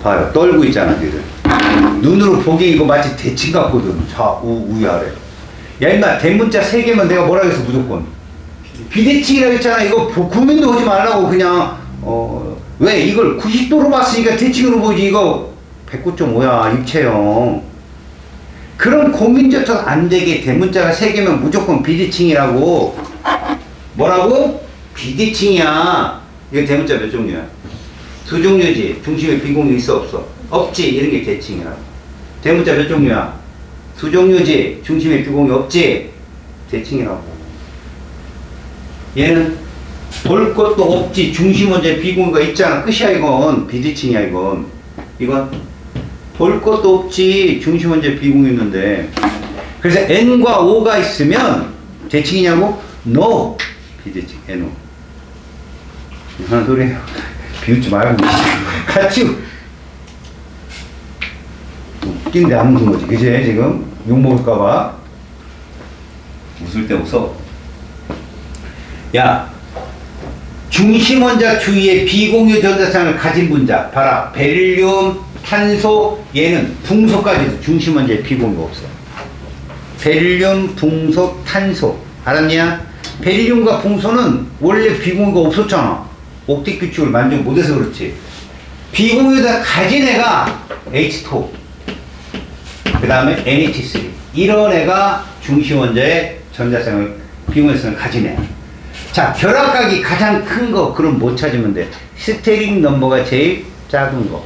봐요. 떨고 있잖아 니들. 눈으로 보기에 이거 마치 대칭 같거든. 좌우 우아래. 야 임마 대문자 3개면 내가 뭐라 그랬어 무조건. 비대칭이라고 했잖아. 이거 고민도 하지 말라고 그냥. 왜 이걸 90도로 봤으니까 대칭으로 보지. 이거 109.5야 입체형. 그런 고민조차 안 되게 대문자가 3개면 무조건 비대칭이라고. 뭐라고? 비대칭이야. 이거 대문자 몇 종류야? 2종류지. 중심에 비공유 있어 없어? 없지. 이런 게 대칭이라고. 대문자 몇 종류야? 2종류지. 중심에 비공유 없지. 대칭이라고. 얘는 볼 것도 없지. 중심 원자에 비공유가 있잖아. 끝이야 이건. 비대칭이야 이건. 이건 볼 것도 없지. 중심 원자에 비공유 있는데. 그래서 N과 O가 있으면 대칭이냐고? No. 비대칭. NO. 무슨 소리예요? 비웃지 말고 같이 웃긴데 안 웃는 거지. 그지? 지금 욕먹을까봐 웃을 때 웃어. 야, 중심 원자 주위에 비공유 전자쌍을 가진 분자 봐라. 베릴륨, 탄소, 얘는 붕소까지도 중심 원자에 비공유가 없어. 베릴륨, 붕소, 탄소 알았냐? 베릴륨과 붕소는 원래 비공유가 없었잖아. 옥텟 규칙을 만족 못해서 그렇지. 비공유다 가진 애가 H2O 그 다음에 NH3 이런 애가 중심원자의 전자성을, 비공유성을 가진 애야. 자, 결합각이 가장 큰 거, 그럼 못 찾으면 돼. 스테링 넘버가 제일 작은 거.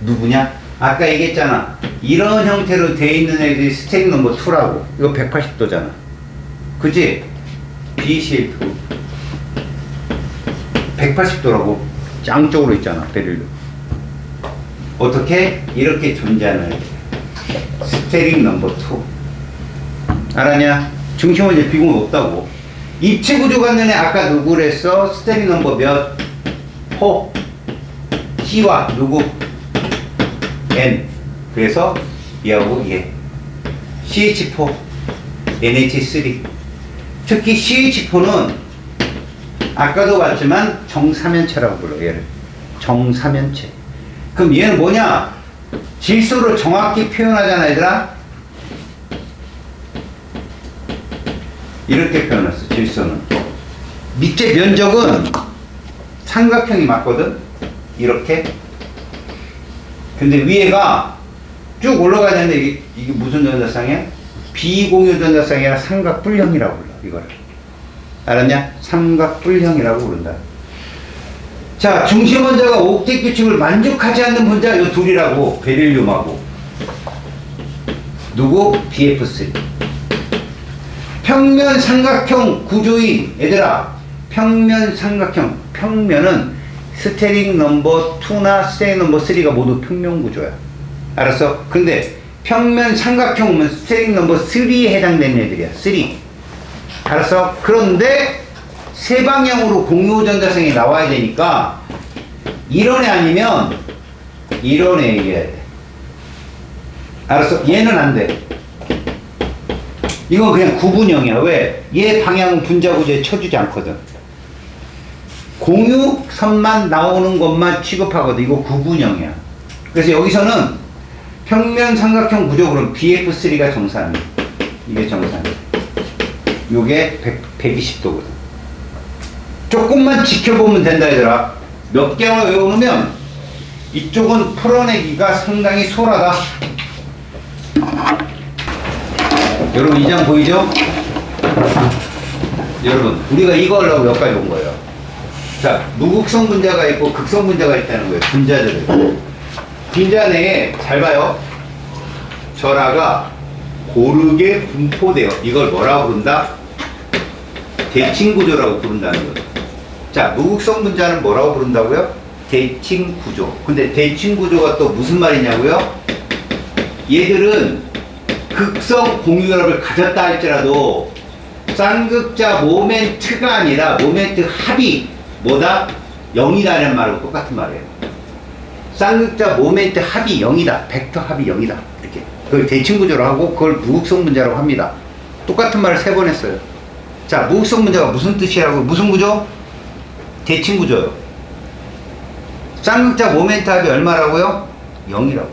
누구냐? 아까 얘기했잖아. 이런 형태로 돼 있는 애들이 스테링 넘버 2라고. 이거 180도잖아. 그지? BCL2. 180도라고. 양쪽으로 있잖아, 베릴륨. 어떻게? 이렇게 존재하는 애들. 스테링 넘버 2. 알았냐? 중심원자 비공유 없다고. 입체 구조 갖는 애 아까 누구랬어? 스테링 넘버 몇? 호. C와 누구? N. 그래서 얘하고 얘. CH4, NH3. 특히 CH4는 아까도 봤지만 정사면체라고 불러, 얘를. 정사면체. 그럼 얘는 뭐냐? 질소를 정확히 표현하잖아, 얘들아. 이렇게 표현했어, 질소는. 밑에 면적은 삼각형이 맞거든? 이렇게. 근데 위에가 쭉 올라가야 되는데, 이게 무슨 전자쌍이야? 비공유 전자쌍이 아니라 삼각뿔형이라고 불러, 이거를. 알았냐? 삼각뿔형이라고 부른다. 자, 중심원자가 옥텟 규칙을 만족하지 않는 분자, 요 둘이라고. 베릴륨하고. 누구? BF3. 평면 삼각형 구조인, 얘들아, 평면 삼각형, 평면은 스테링 넘버 2나 스테링 넘버 3가 모두 평면 구조야. 알았어? 근데 평면 삼각형은 스테링 넘버 3에 해당되는 애들이야. 3. 알았어? 그런데 세 방향으로 공유 전자성이 나와야 되니까 이런 애 아니면 이런 애 얘기해야 돼. 알았어? 얘는 안 돼. 이건 그냥 구분형이야. 왜? 얘 방향은 분자 구조에 쳐주지 않거든. 공유선만 나오는 것만 취급하거든. 이거 구분형이야. 그래서 여기서는 평면 삼각형 구조로는 BF3가 정산이야. 이게 정산이야. 요게 120도거든. 조금만 지켜보면 된다, 얘들아. 몇 개만 외워놓으면 이쪽은 풀어내기가 상당히 소홀하다. 여러분, 이 장 보이죠? 여러분, 우리가 이거 하려고 여기까지 온 거예요. 자, 무극성 분자가 있고 극성 분자가 있다는 거예요. 분자들을. 분자 내에, 잘 봐요. 전하가 고르게 분포돼요. 이걸 뭐라고 부른다? 대칭구조라고 부른다는 거죠. 자, 무극성 분자는 뭐라고 부른다고요? 대칭구조. 근데 대칭구조가 또 무슨 말이냐고요? 얘들은 극성 공유결합을 가졌다 할지라도 쌍극자 모멘트가 아니라 모멘트 합이 뭐다? 0이다라는 말하고 똑같은 말이에요. 쌍극자 모멘트 합이 0이다. 벡터 합이 0이다. 이렇게. 그걸 대칭구조로 하고 그걸 무극성 분자라고 합니다. 똑같은 말을 3번 했어요. 자, 무극성 분자가 무슨 뜻이라고? 무슨 구조? 대칭구조요. 쌍극자 모멘트 합이 얼마라고요? 0이라고.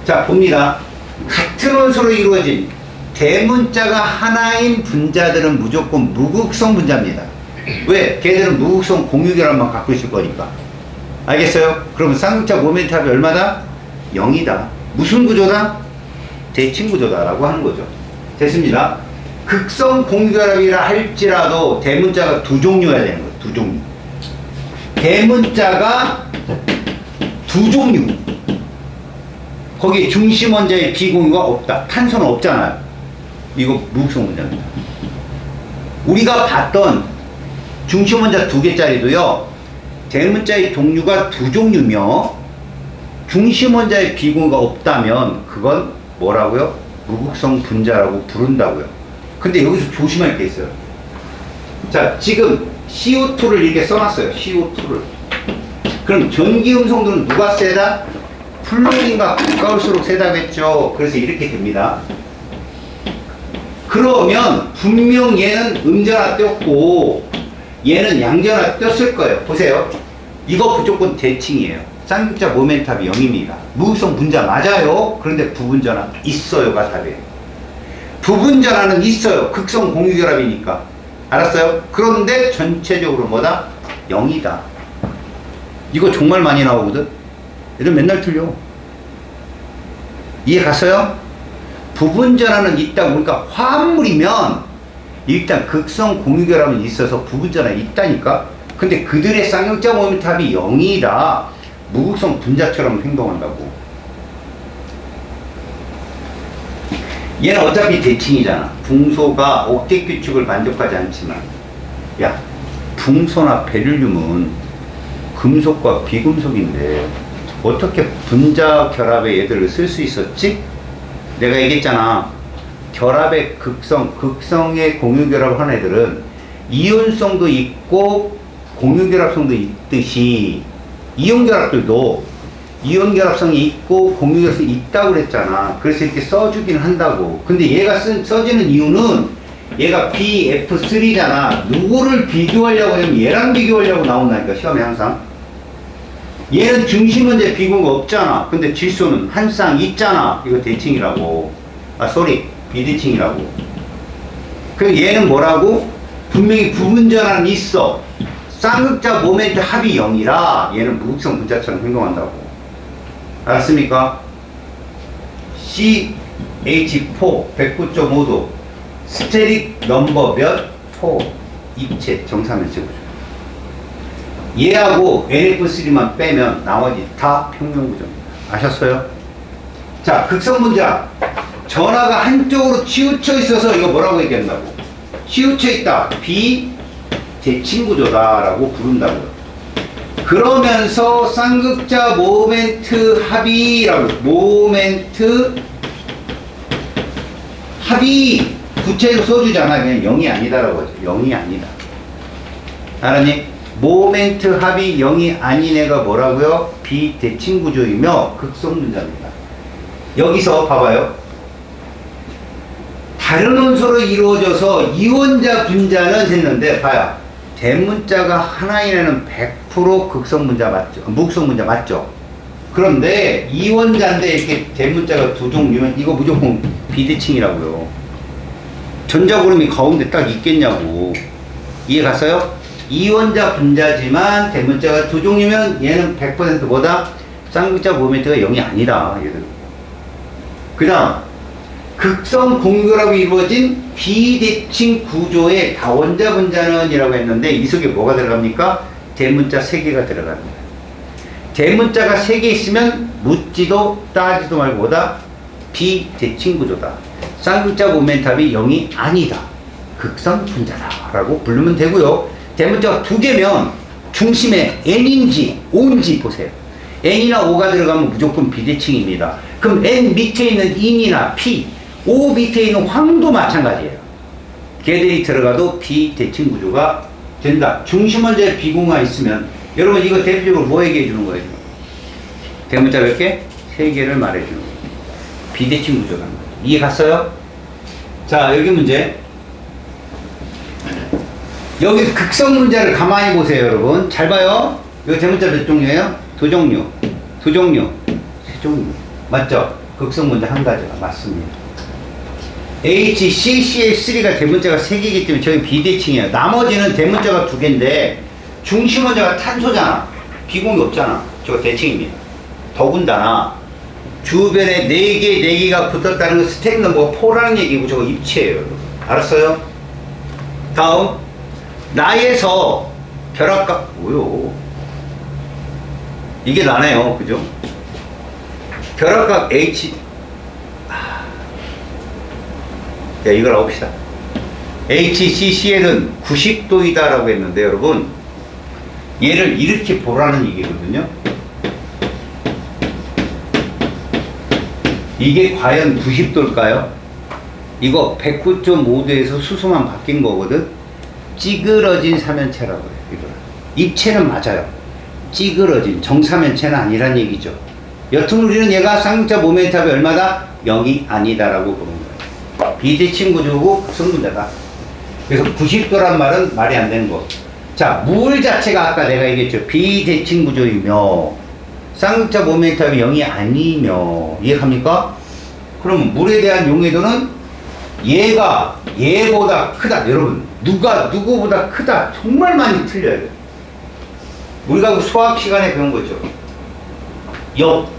자, 봅니다. 같은 원소로 이루어진 대문자가 하나인 분자들은 무조건 무극성 분자입니다. 왜? 걔들은 무극성 공유결합만 갖고 있을 거니까. 알겠어요? 그러면 쌍극자 모멘트 합이 얼마다? 0이다. 무슨 구조다? 대칭구조다라고 하는 거죠. 됐습니다. 극성 공유결합이라 할지라도 대문자가 두 종류여야 되는 거예요. 두 종류. 대문자가 두 종류. 거기에 중심원자의 비공유가 없다. 탄소는 없잖아요. 이거 무극성 분자입니다. 우리가 봤던 중심원자 2개짜리도요. 대문자의 종류가 두 종류며 중심원자의 비공유가 없다면 그건 뭐라고요? 무극성 분자라고 부른다고요. 근데 여기서 조심할 게 있어요. 자, 지금 CO2를 이렇게 써놨어요. CO2를. 그럼 전기 음성도는 누가 세다? 플루린과 가까울수록 세다겠죠. 그래서 이렇게 됩니다. 그러면 분명 얘는 음전화 떴고 얘는 양전화 떴을 거예요. 보세요. 이거 무조건 대칭이에요. 쌍극자 모멘탑이 0입니다. 무극성 분자 맞아요. 그런데 부분전화 있어요가 답이에요. 부분전화는 있어요. 극성 공유결합이니까. 알았어요? 그런데 전체적으로 뭐다? 0이다. 이거 정말 많이 나오거든. 얘들 맨날 틀려. 이해 갔어요? 부분 전환은 있다고. 그러니까 화합물이면 일단 극성 공유결합은 있어서 부분 전환이 있다니까. 근데 그들의 쌍용자 모멘트 합이 0이라 무극성 분자처럼 행동한다고. 얘는 어차피 대칭이잖아. 붕소가 옥텟 규칙을 만족하지 않지만, 야, 붕소나 베릴륨은 금속과 비금속인데 어떻게 분자 결합에 얘들을 쓸 수 있었지? 내가 얘기했잖아. 결합의 극성의 공유 결합한 애들은 이온성도 있고 공유 결합성도 있듯이 이온 결합들도 이온 결합성이 있고 공유 결합성이 있다고 그랬잖아. 그래서 이렇게 써주긴 한다고. 근데 얘가 써지는 이유는 얘가 BF3잖아. 누구를 비교하려고 하면 얘랑 비교하려고 나온다니까, 시험에 항상. 얘는 중심원자 비공가 없잖아. 근데 질소는 한 쌍 있잖아. 이거 대칭이라고. 비대칭이라고. 그럼 얘는 뭐라고? 분명히 부분전환은 있어. 쌍극자 모멘트 합이 0이라 얘는 무극성 분자처럼 행동한다고. 알았습니까? CH4 109.5도 스테릭 넘버 몇? 4 입체 정사면체 구조. 얘하고 NF3만 빼면 나머지 다 평면구조입니다. 아셨어요? 자, 극성분자. 전하가 한쪽으로 치우쳐 있어서 이거 뭐라고 얘기한다고? 치우쳐 있다. 비대칭구조다라고 부른다고요. 그러면서 쌍극자 모멘트 합이라고. 모멘트 합이 구체적으로 써주잖아. 그냥 0이 아니다라고 하죠. 0이 아니다. 알았니? 모멘트 합이 0이 아닌 애가 뭐라고요? 비대칭구조이며 극성분자입니다. 여기서 봐봐요. 다른 원소로 이루어져서 이원자 분자는 됐는데, 봐요. 대문자가 하나인 애는 100% 극성분자 맞죠? 무극성분자 맞죠? 그런데 이원자인데 이렇게 대문자가 두 종류면 이거 무조건 비대칭이라고요. 전자구름이 가운데 딱 있겠냐고. 이해 갔어요? 이원자 분자지만 대문자가 두 종류면 얘는 100% 뭐다? 쌍극자 모멘트가 0이 아니다. 얘들. 그 다음 극성 공유결합이 이루어진 비대칭 구조의 다원자 분자는 이라고 했는데 이 속에 뭐가 들어갑니까? 대문자 3개가 들어갑니다. 대문자가 3개 있으면 묻지도 따지도 말고 뭐다? 비대칭 구조다. 쌍극자 모멘트합이 0이 아니다. 극성 분자다 라고 부르면 되고요. 대문자가 2개면 중심에 N인지 O인지 보세요. N이나 O가 들어가면 무조건 비대칭입니다. 그럼 N 밑에 있는 인이나 P, O 밑에 있는 황도 마찬가지예요. 걔들이 들어가도 비대칭 구조가 된다. 중심원자에 비공화 있으면 여러분 이거 대표적으로 뭐 얘기해 주는 거예요? 대문자 몇 개? 3개를 말해 주는 거예요. 비대칭 구조라는 거예요. 이해 갔어요? 자, 여기 문제. 여기 극성 문자를 가만히 보세요, 여러분. 잘 봐요. 이거 대문자 몇 종류예요? 2종류. 2종류. 3종류. 맞죠? 극성 문자 한 가지가 맞습니다. HCCl3가 대문자가 3개이기 때문에 저기 비대칭이에요. 나머지는 대문자가 2개인데 중심 원자가 탄소잖아. 비공이 없잖아. 저거 대칭입니다. 더군다나 주변에 4개가 붙었다는 건 스택 넘버 4라는 얘기고 저거 입체예요. 여러분. 알았어요? 다음 나에서 결합각 뭐요? 이게 나네요. 그죠? 결합각 H 자, 이걸 봅시다. HCCL은 90도이다 라고 했는데 여러분 얘를 이렇게 보라는 얘기거든요. 이게 과연 90도일까요? 이거 109.5도에서 수소만 바뀐 거거든. 찌그러진 사면체라고 해요. 이거 입체는 맞아요. 찌그러진 정사면체는 아니란 얘기죠. 여튼 우리는 얘가 쌍극자 모멘트합이 얼마다? 0이 아니다라고 보는 거예요. 비대칭 구조고 극성분자다. 그래서 90도란 말은 말이 안 되는 거. 자, 물 자체가 아까 내가 얘기했죠. 비대칭 구조이며 쌍극자 모멘트합이 0이 아니며 이해합니까? 그럼 물에 대한 용해도는 얘가 얘보다 크다. 여러분 누가 누구보다 크다. 정말 많이 틀려요. 우리가 수학 시간에 배운 거죠. 역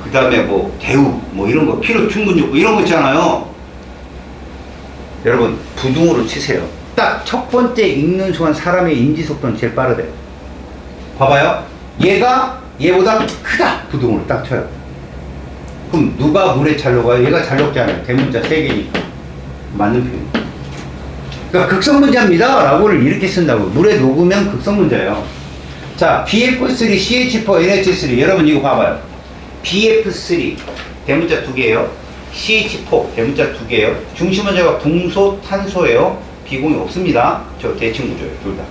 그 다음에 뭐 대우 뭐 이런 거 피로 충분 욕구 이런 거 있잖아요. 여러분 부등으로 치세요. 딱 첫 번째 읽는 순간 사람의 인지 속도는 제일 빠르대요. 봐봐요. 얘가 얘보다 크다. 부등으로 딱 쳐요. 그럼 누가 물에 잘 녹아요? 얘가 잘 녹잖아요. 대문자 3개니까. 맞는 표현. 그러니까 극성문자입니다 라고를 이렇게 쓴다고. 물에 녹으면 극성문자예요. 자, BF3, CH4, NH3 여러분 이거 봐봐요. BF3 대문자 2개예요. CH4 대문자 2개예요. 중심원자가 붕소, 탄소예요. 비공이 없습니다. 저 대칭구조예요. 둘 다.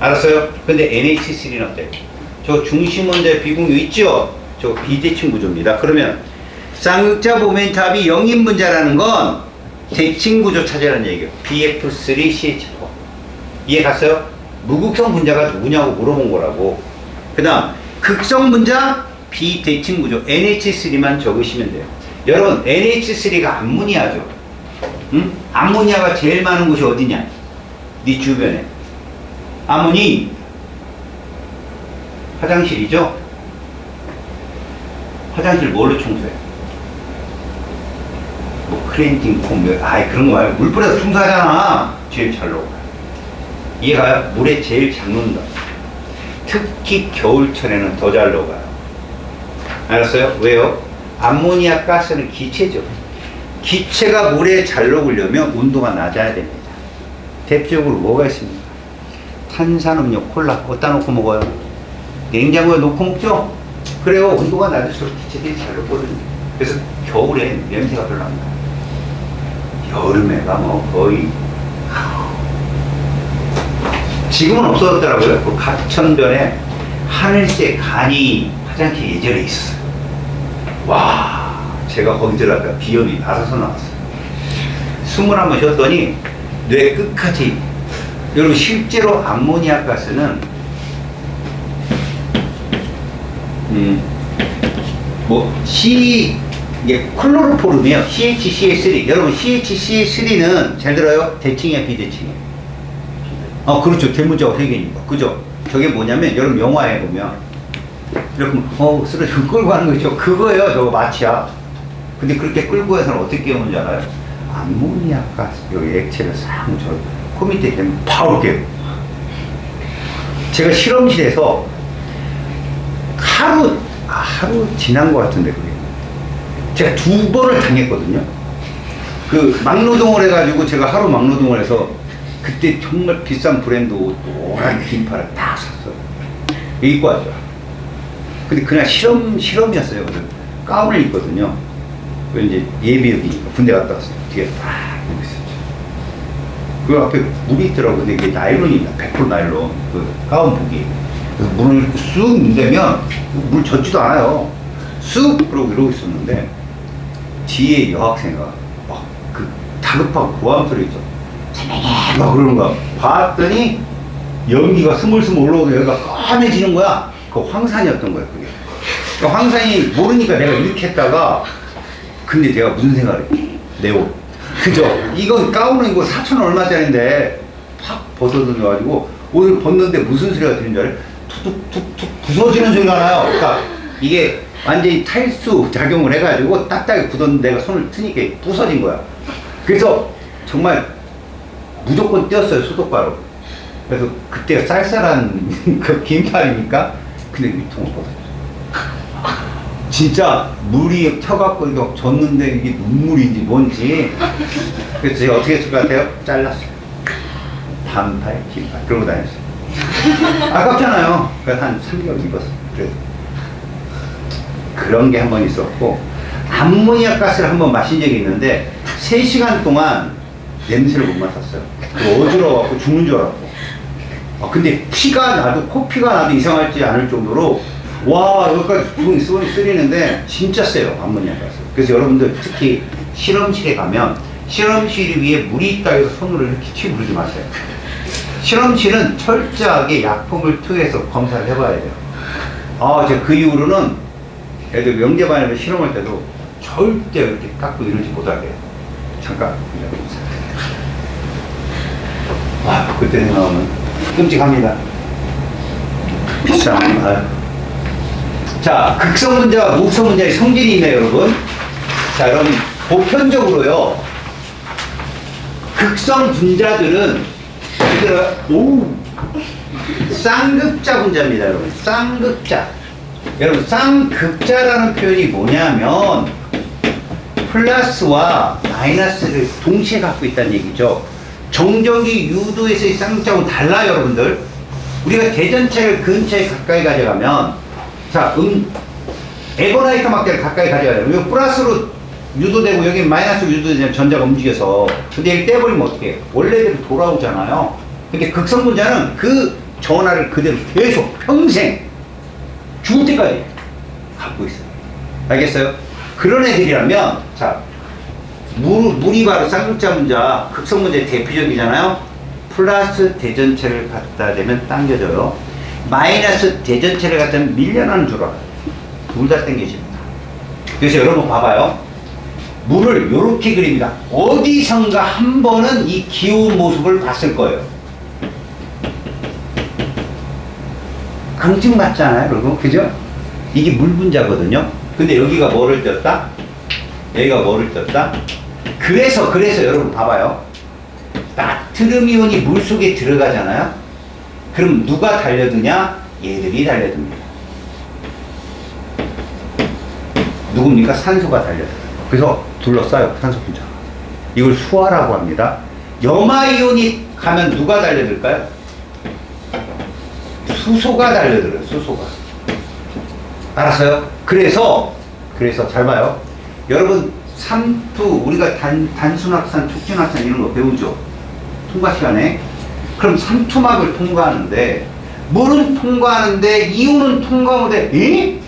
알았어요? 근데 NH3는 어때요? 저 중심원자의 비공유 있죠? 저 비대칭구조입니다. 그러면 쌍극자 모멘탑이 0인분자라는 건 대칭구조 찾으라는 얘기예요. BF3, CH4 이해 갔어요? 무극성 분자가 누구냐고 물어본 거라고. 그 다음 극성 분자 비대칭구조 NH3만 적으시면 돼요. 여러분 NH3가 암모니아죠. 응? 암모니아가 제일 많은 곳이 어디냐? 네 주변에 아모니 화장실이죠? 화장실 뭘로 청소해? 뭐 클렌징 폼, 아이 그런 거 말고 물 뿌려서 청소하잖아. 제일 잘 녹아요. 얘가 물에 제일 잘 녹는다. 특히 겨울철에는 더 잘 녹아요. 알았어요? 왜요? 암모니아 가스는 기체죠. 기체가 물에 잘 녹으려면 온도가 낮아야 됩니다. 대표적으로 뭐가 있습니까? 탄산음료, 콜라 어디다 놓고 먹어요? 냉장고에 놓고 먹죠? 그래요. 온도가 낮을수록 기체들이 잘 녹거든요. 그래서 겨울엔 냄새가 별로 안 나요. 여름에가 뭐 거의 지금은 없어졌더라고요. 그 가천변에 하늘색 간이 화장실 예전에 있었어요. 와, 제가 거기 들어갔다가 비염이 나서서 나왔어요. 숨을 한번 쉬었더니 뇌 끝까지. 여러분 실제로 암모니아 가스는 이게 클로로포름이에요. CHCl3. 여러분 CHCl3는 잘 들어요? 대칭이야 비대칭이야? 그렇죠. 대문자가 3개니까. 그죠? 저게 뭐냐면 여러분 영화에 보면 이렇게 쓰러지고 끌고 가는 거 있죠? 그거예요. 저거 마취야. 근데 그렇게 끌고 가서는 어떻게 깨우는지 알아요? 암모니아 가스 여기 액체를 싹 저 코 밑에 대면 바로 깨요. 제가 실험실에서 하루 지난 것 같은데 그게 제가 2번을 당했거든요. 그 막노동을 해가지고 제가 하루 막노동을 해서 그때 정말 비싼 브랜드 옷 노란 긴팔을 딱 샀어요. 입고 왔죠. 근데 그날 실험이었어요. 그래서 가운을 입거든요. 그 이제 예비역이니까 군대 갔다 왔어요. 뒤에 딱 입고 있었죠. 그 앞에 물이 있더라고요. 근데 이게 나일론입니다. 100% 나일론. 그 가운복이. 그래서 물을 쑥 문대면 물 젖지도 않아요. 쑥! 그러고 이러고 있었는데 뒤에 여학생가 막 그 다급하고 고함 소리 있죠. 막 그러는 거야. 봤더니 연기가 스물스물 올라오고 여기가 까매지는 거야. 그 황산이었던 거야, 그게. 그러니까 황산이 모르니까 내가 이렇게 했다가 근데 내가 무슨 생각을 해? 내 옷. 그죠? 이거 가운은 이거 4,000원 얼마짜리인데 팍 벗어던져가지고 옷을 벗는데 무슨 소리가 들리는 줄 알아요? 툭툭툭툭 부서지는 소리가 나요. 그러니까 이게 완전히 탈수 작용을 해가지고 딱딱하게 굳었는데 내가 손을 트니까 부서진 거야. 그래서 정말 무조건 떼었어요, 소독바로. 그래서 그때 쌀쌀한 그 긴팔이니까 근데 위통을 벗었죠. 진짜 물이 튀어갖고 이거 젖는데 이게 눈물인지 뭔지. 그래서 제가 어떻게 했을 것 같아요? 잘랐어요. 반팔, 긴팔 그러고 다녔어요. 아깝잖아요. 그래서 한 3개월 입었어요. 그래서 그런 게 한 번 있었고 암모니아 가스를 한 번 마신 적이 있는데 3시간 동안 냄새를 못 맡았어요. 어지러워갖고 죽는 줄 알았고. 근데 피가 나도 코피가 나도 이상할지 않을 정도로 와 여기까지 구멍이 쓰리는데 진짜 세요 암모니아 가스. 그래서 여러분들 특히 실험실에 가면 실험실 위에 물이 있다 해서 손으로 이렇게 튀고 그러지 마세요. 실험실은 철저하게 약품을 투여해서 검사를 해봐야 돼요. 제가 그 이후로는 애들 명제반에서 실험할 때도 절대 이렇게 깎고 이러지 못하게 잠깐 그때 생각하면 끔찍합니다. 비싼. 자 자, 극성 분자와 무극성 분자의 성질이 있네요, 여러분. 자, 여러분, 보편적으로요. 극성 분자들은, 쌍극자 분자입니다, 여러분. 쌍극자. 여러분, 쌍극자라는 표현이 뭐냐면, 플러스와 마이너스를 동시에 갖고 있다는 얘기죠. 정전기 유도에서의 쌍극자하고는 달라요, 여러분들. 우리가 대전체를 근처에 가까이 가져가면, 자, 에버라이터 막대를 가까이 가져가요. 여기 플러스로 유도되고 여기 마이너스로 유도되면 전자가 움직여서. 근데 여기 떼버리면 어떻게 해요? 원래대로 돌아오잖아요. 근데 극성 분자는 그 전하를 그대로 계속 평생 죽을 때까지 갖고 있어요. 알겠어요? 그런 애들이라면, 자, 물이 바로 쌍극자 분자, 극성 분자의 대표적이잖아요. 플러스 대전체를 갖다 대면 당겨져요. 마이너스 대전체를 갖다 대면 밀려나는 줄 알아요. 둘 다 당겨집니다. 그래서 여러분 봐봐요. 물을 이렇게 그립니다. 어디선가 한 번은 이 기호 모습을 봤을 거예요. 앙증맞잖아요, 여러분. 그죠? 이게 물 분자거든요. 근데 여기가 뭐를 떴다? 여기가 뭐를 떴다? 그래서 여러분 봐봐요. 나트륨 이온이 물 속에 들어가잖아요. 그럼 누가 달려드냐? 얘들이 달려듭니다. 누굽니까? 산소가 달려들어요. 그래서 둘러싸요, 산소 분자가. 이걸 수화라고 합니다. 염화 이온이 가면 누가 달려들까요? 수소가 달려들어요, 수소가. 알았어요? 그래서 잘 봐요. 여러분, 삼투, 우리가 단순학산, 촉진학산 이런 거 배우죠? 통과 시간에. 그럼 삼투막을 통과하는데, 물은 통과하는데, 이온은 통과 못해. 에?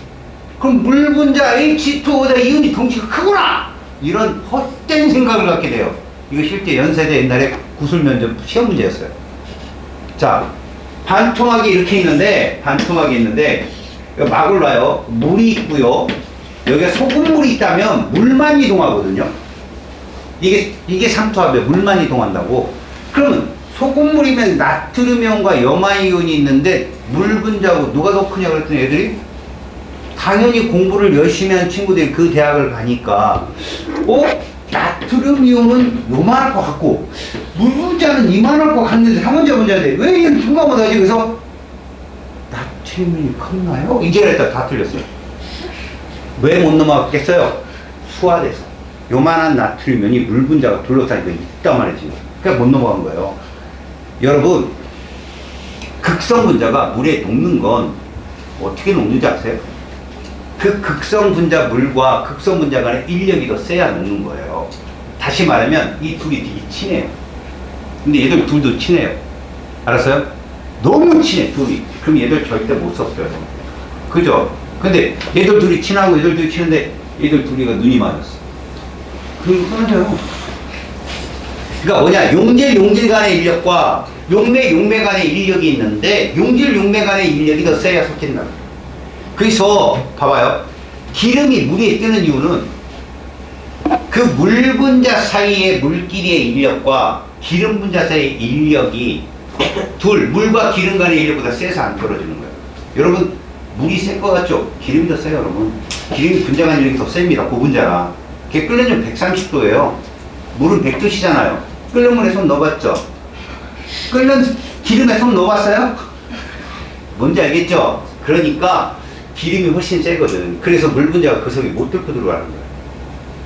그럼 물 분자 H2보다 이온이 덩치가 크구나! 이런 헛된 생각을 갖게 돼요. 이거 실제 연세대 옛날에 구술 면접 시험 문제였어요. 자, 반토막이 이렇게 있는데, 막을 놔요. 물이 있고요. 여기에 소금물이 있다면 물만 이동하거든요. 이게 삼투압이에요. 물만 이동한다고. 그러면 소금물이면 나트륨이온과 염화이온이 있는데 물 분자하고 누가 더 크냐 그랬더니 애들이 당연히 공부를 열심히 한 친구들이 그 대학을 가니까 나트륨 이온은 요만할 것 같고 물 분자는 이만할 것 같는데 3번째 문제인데 왜 이런 통과 못하지? 그래서 나트륨이 컸나요? 이제 일단 다 틀렸어요. 왜 못 넘어갔겠어요? 수화돼서 요만한 나트륨 이온이 물 분자가 둘러싸이고 있단 말이지. 그러니까 못 넘어간 거예요. 여러분, 극성 분자가 물에 녹는 건 어떻게 녹는지 아세요? 그 극성 분자 물과 극성 분자 간의 인력이 더 세야 녹는 거예요. 다시 말하면 이 둘이 되게 친해요. 근데 얘들 둘도 친해요. 알았어요? 너무 친해, 둘이. 그럼 얘들 절대 못 섞여요. 그죠? 근데 얘들 둘이 친하고 얘들 둘이 친한데 얘들 둘이가 눈이 맞았어. 그럼 끊어져요. 그러니까 뭐냐, 용질 간의 인력과 용매 간의 인력이 있는데 용매 간의 인력이 더 세야 섞인다. 그래서 봐봐요. 기름이 물에 뜨는 이유는 그 물 분자 사이의 물끼리의 인력과 기름 분자 사이의 인력이 물과 기름 간의 인력보다 세서 안 떨어지는 거예요. 여러분, 물이 센 거 같죠? 기름이 더 세요, 여러분. 기름이 분자간 인력이 더 셉니다, 고분자라. 그게 끓는 열 130도예요. 물은 100도시잖아요. 끓는 물에 손 넣어봤죠? 끓는 기름에 손 넣어봤어요? 뭔지 알겠죠? 그러니까 기름이 훨씬 세거든. 그래서 물 분자가 그 속에 못 뚫고 들어가는 거예요.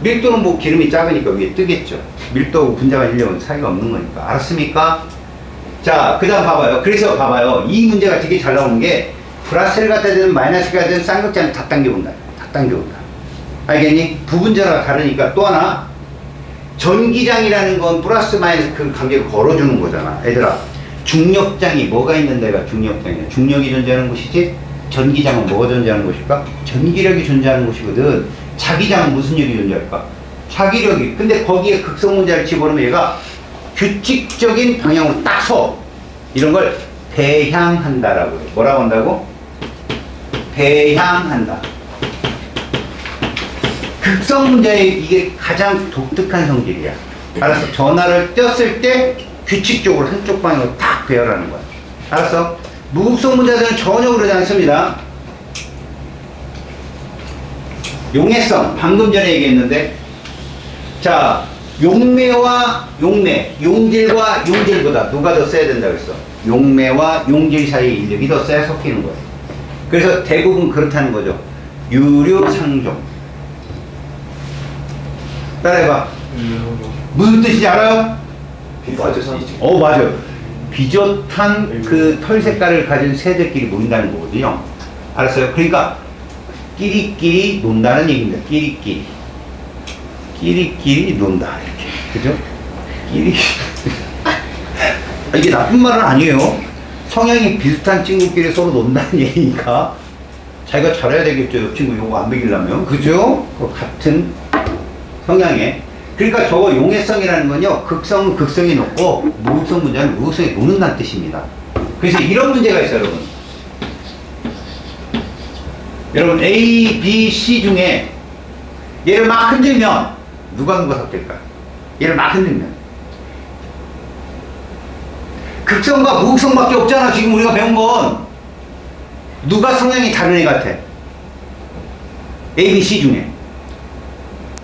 밀도는 뭐 기름이 작으니까 위에 뜨겠죠. 밀도하고 분자간 인력은 차이가 없는 거니까. 알았습니까? 자, 그 다음 봐봐요. 그래서 봐봐요. 이 문제가 되게 잘 나오는 게 플러스를 갖다 대든 마이너스를 갖다 대든 쌍극자는 다 당겨본다. 다 당겨본다. 알겠니? 부분자가 다르니까. 또 하나, 전기장이라는 건 플러스 마이너스 그 관계를 걸어주는 거잖아. 얘들아, 중력장이 뭐가 있는 데가 중력장이야. 중력이 존재하는 곳이지, 전기장은 뭐가 존재하는 곳일까? 전기력이 존재하는 곳이거든. 자기장은 무슨 lực이 존재할까? 자기력이. 근데 거기에 극성 분자를 집어넣으면 얘가 규칙적인 방향으로 딱 서. 이런 걸 배향한다라고 해요. 뭐라고 한다고? 배향한다. 극성 분자의 이게 가장 독특한 성질이야. 알았어? 전하를 떴을 때 규칙적으로 한쪽 방향으로 딱 배열하는 거야. 알았어? 무극성 분자들은 전혀 그러지 않습니다. 용해성 방금 전에 얘기했는데, 자 용매와 용매, 용질과 용질보다 누가 더 세야 된다 그랬어? 용매와 용질 사이의 인력이 더 세야 섞이는 거예요. 그래서 대부분 그렇다는 거죠. 유류상종. 따라해봐. 무슨 뜻인지 알아요? 비슷하죠. 맞아요. 비젓한 그 털 색깔을 가진 새들끼리 모인다는 거거든요. 알았어요? 그러니까 끼리끼리 논다는 얘기입니다. 끼리끼리 논다, 이렇게. 그죠? 이게 나쁜 말은 아니에요. 성향이 비슷한 친구끼리 서로 논다는 얘기니까 자기가 잘해야 되겠죠. 옆 친구 요거 안 먹이려면. 그죠? 그 같은 성향에. 그러니까 저거 용해성이라는 건요, 극성은 극성이 높고 무극성 문제는 무극성이 노는다는 뜻입니다. 그래서 이런 문제가 있어요, 여러분. 여러분, A, B, C 중에 얘를 막 흔들면 누가 섞일까요? 얘를 막 흔들면 극성과 무극성밖에 없잖아. 지금 우리가 배운 건 누가 성향이 다른 애 같아? A, B, C 중에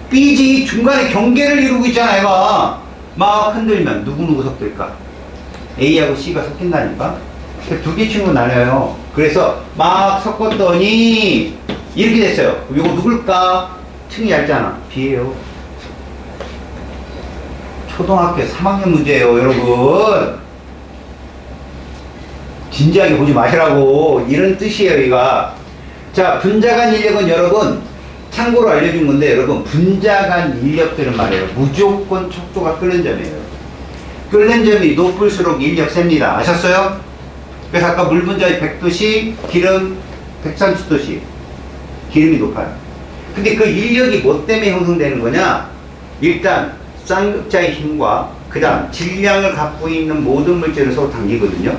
B지. 중간에 경계를 이루고 있잖아. 얘가 막 흔들면 누구 섞일까? A하고 C가 섞인다니까. 두 개 친구 나눠요. 그래서 막 섞었더니 이렇게 됐어요. 이거 누굴까? 층이 얇잖아. B예요. 초등학교 3학년 문제예요, 여러분. 진지하게 보지 마시라고. 이런 뜻이에요, 이가. 자, 분자간 인력은 여러분 참고로 알려준 건데, 여러분 분자간 인력들은 말이에요, 무조건 척도가 끓는 점이에요. 끓는 점이 높을수록 인력 셉니다. 아셨어요? 그래서 아까 물 분자의 100도씨, 기름 130도씨, 기름이 높아요. 근데 그 인력이 뭐 때문에 형성되는 거냐? 일단 쌍극자의 힘과 그 다음 질량을 갖고 있는 모든 물질을 서로 당기거든요.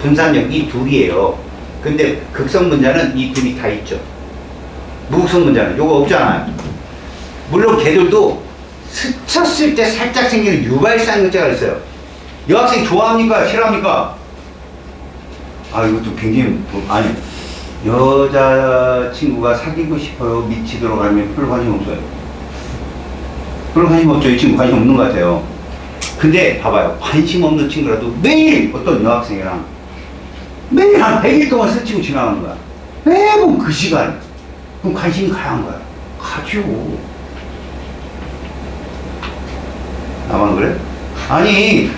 분산력, 이 둘이에요. 근데 극성 분자는 이 둘이 다 있죠. 무극성 분자는 요거 없잖아요. 물론 걔들도 스쳤을 때 살짝 생기는 유발쌍극자가 있어요. 여학생 좋아합니까? 싫어합니까? 이것도 굉장히, 아니, 여자친구가 사귀고 싶어요. 미치도록 하면 별로 관심 없어요. 별로 관심 없죠. 이 친구 관심 없는 것 같아요. 근데 봐봐요. 관심 없는 친구라도 매일 어떤 여학생이랑 매일 한 100일 동안 스치고 지나가는 거야. 매번 그 시간. 그럼 관심이 가야 한 거야. 가죠. 나만 그래? 아니,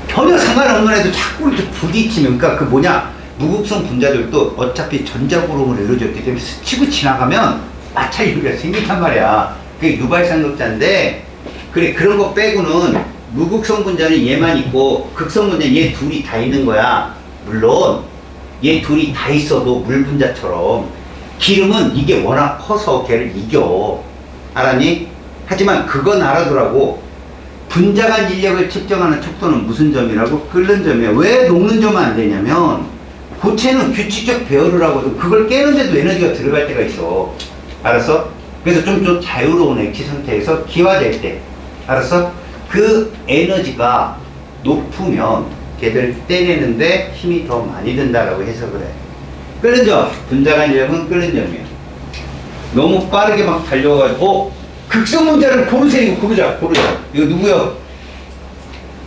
전혀 상관없는 애도 자꾸 이렇게 부딪히면, 그러니까 무극성 분자들도 어차피 전자구름으로 이루어졌기 때문에 스치고 지나가면 마찰력이 생긴단 말이야. 그게 유발쌍극자인데, 그래, 그런 거 빼고는 무극성 분자는 얘만 있고, 극성 분자는 얘 둘이 다 있는 거야. 물론, 얘 둘이 다 있어도 물 분자처럼. 기름은 이게 워낙 커서 걔를 이겨. 알았니? 하지만 그건 알아두라고. 분자간 인력을 측정하는 척도는 무슨 점이라고? 끓는 점이야. 왜 녹는 점은 안 되냐면, 고체는 규칙적 배열을 하거든. 그걸 깨는데도 에너지가 들어갈 때가 있어. 알았어? 그래서 좀 자유로운 액체 상태에서 기화될 때. 알았어? 그 에너지가 높으면 걔들 떼내는데 힘이 더 많이 든다라고 해석을 해. 끓는 점. 분자간 인력은 끓는 점이야. 너무 빠르게 막 달려가지고, 극성 분자를 고르세요. 이거 고르자. 이거 누구요?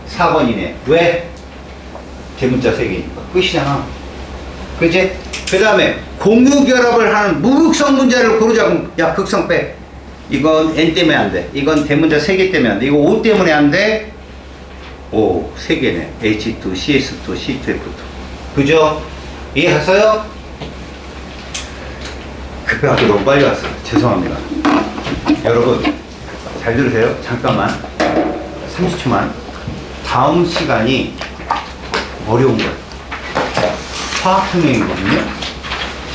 4번이네. 왜? 대문자 3개니까. 끝이잖아. 그치? 그 다음에 공유결합을 하는 무극성 분자를 고르자. 그럼 야, 극성 빼. 이건 N 때문에 안 돼. 이건 대문자 3개 때문에 안 돼. 이거 O 때문에 안 돼. O 3개네. H2, CS2, C2F2. 그죠? 이해했어요? 급해가지고 너무 빨리 왔어요. 죄송합니다. 여러분, 잘 들으세요. 잠깐만. 30초만. 다음 시간이 어려운 거예요. 화학평형이거든요.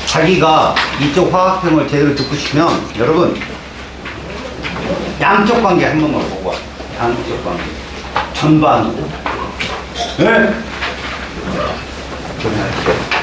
자기가 이쪽 화학평을 제대로 듣고 싶으면, 여러분, 양적 관계 한 번만 보고 와. 양적 관계. 전반으로. 네? 전화할게요.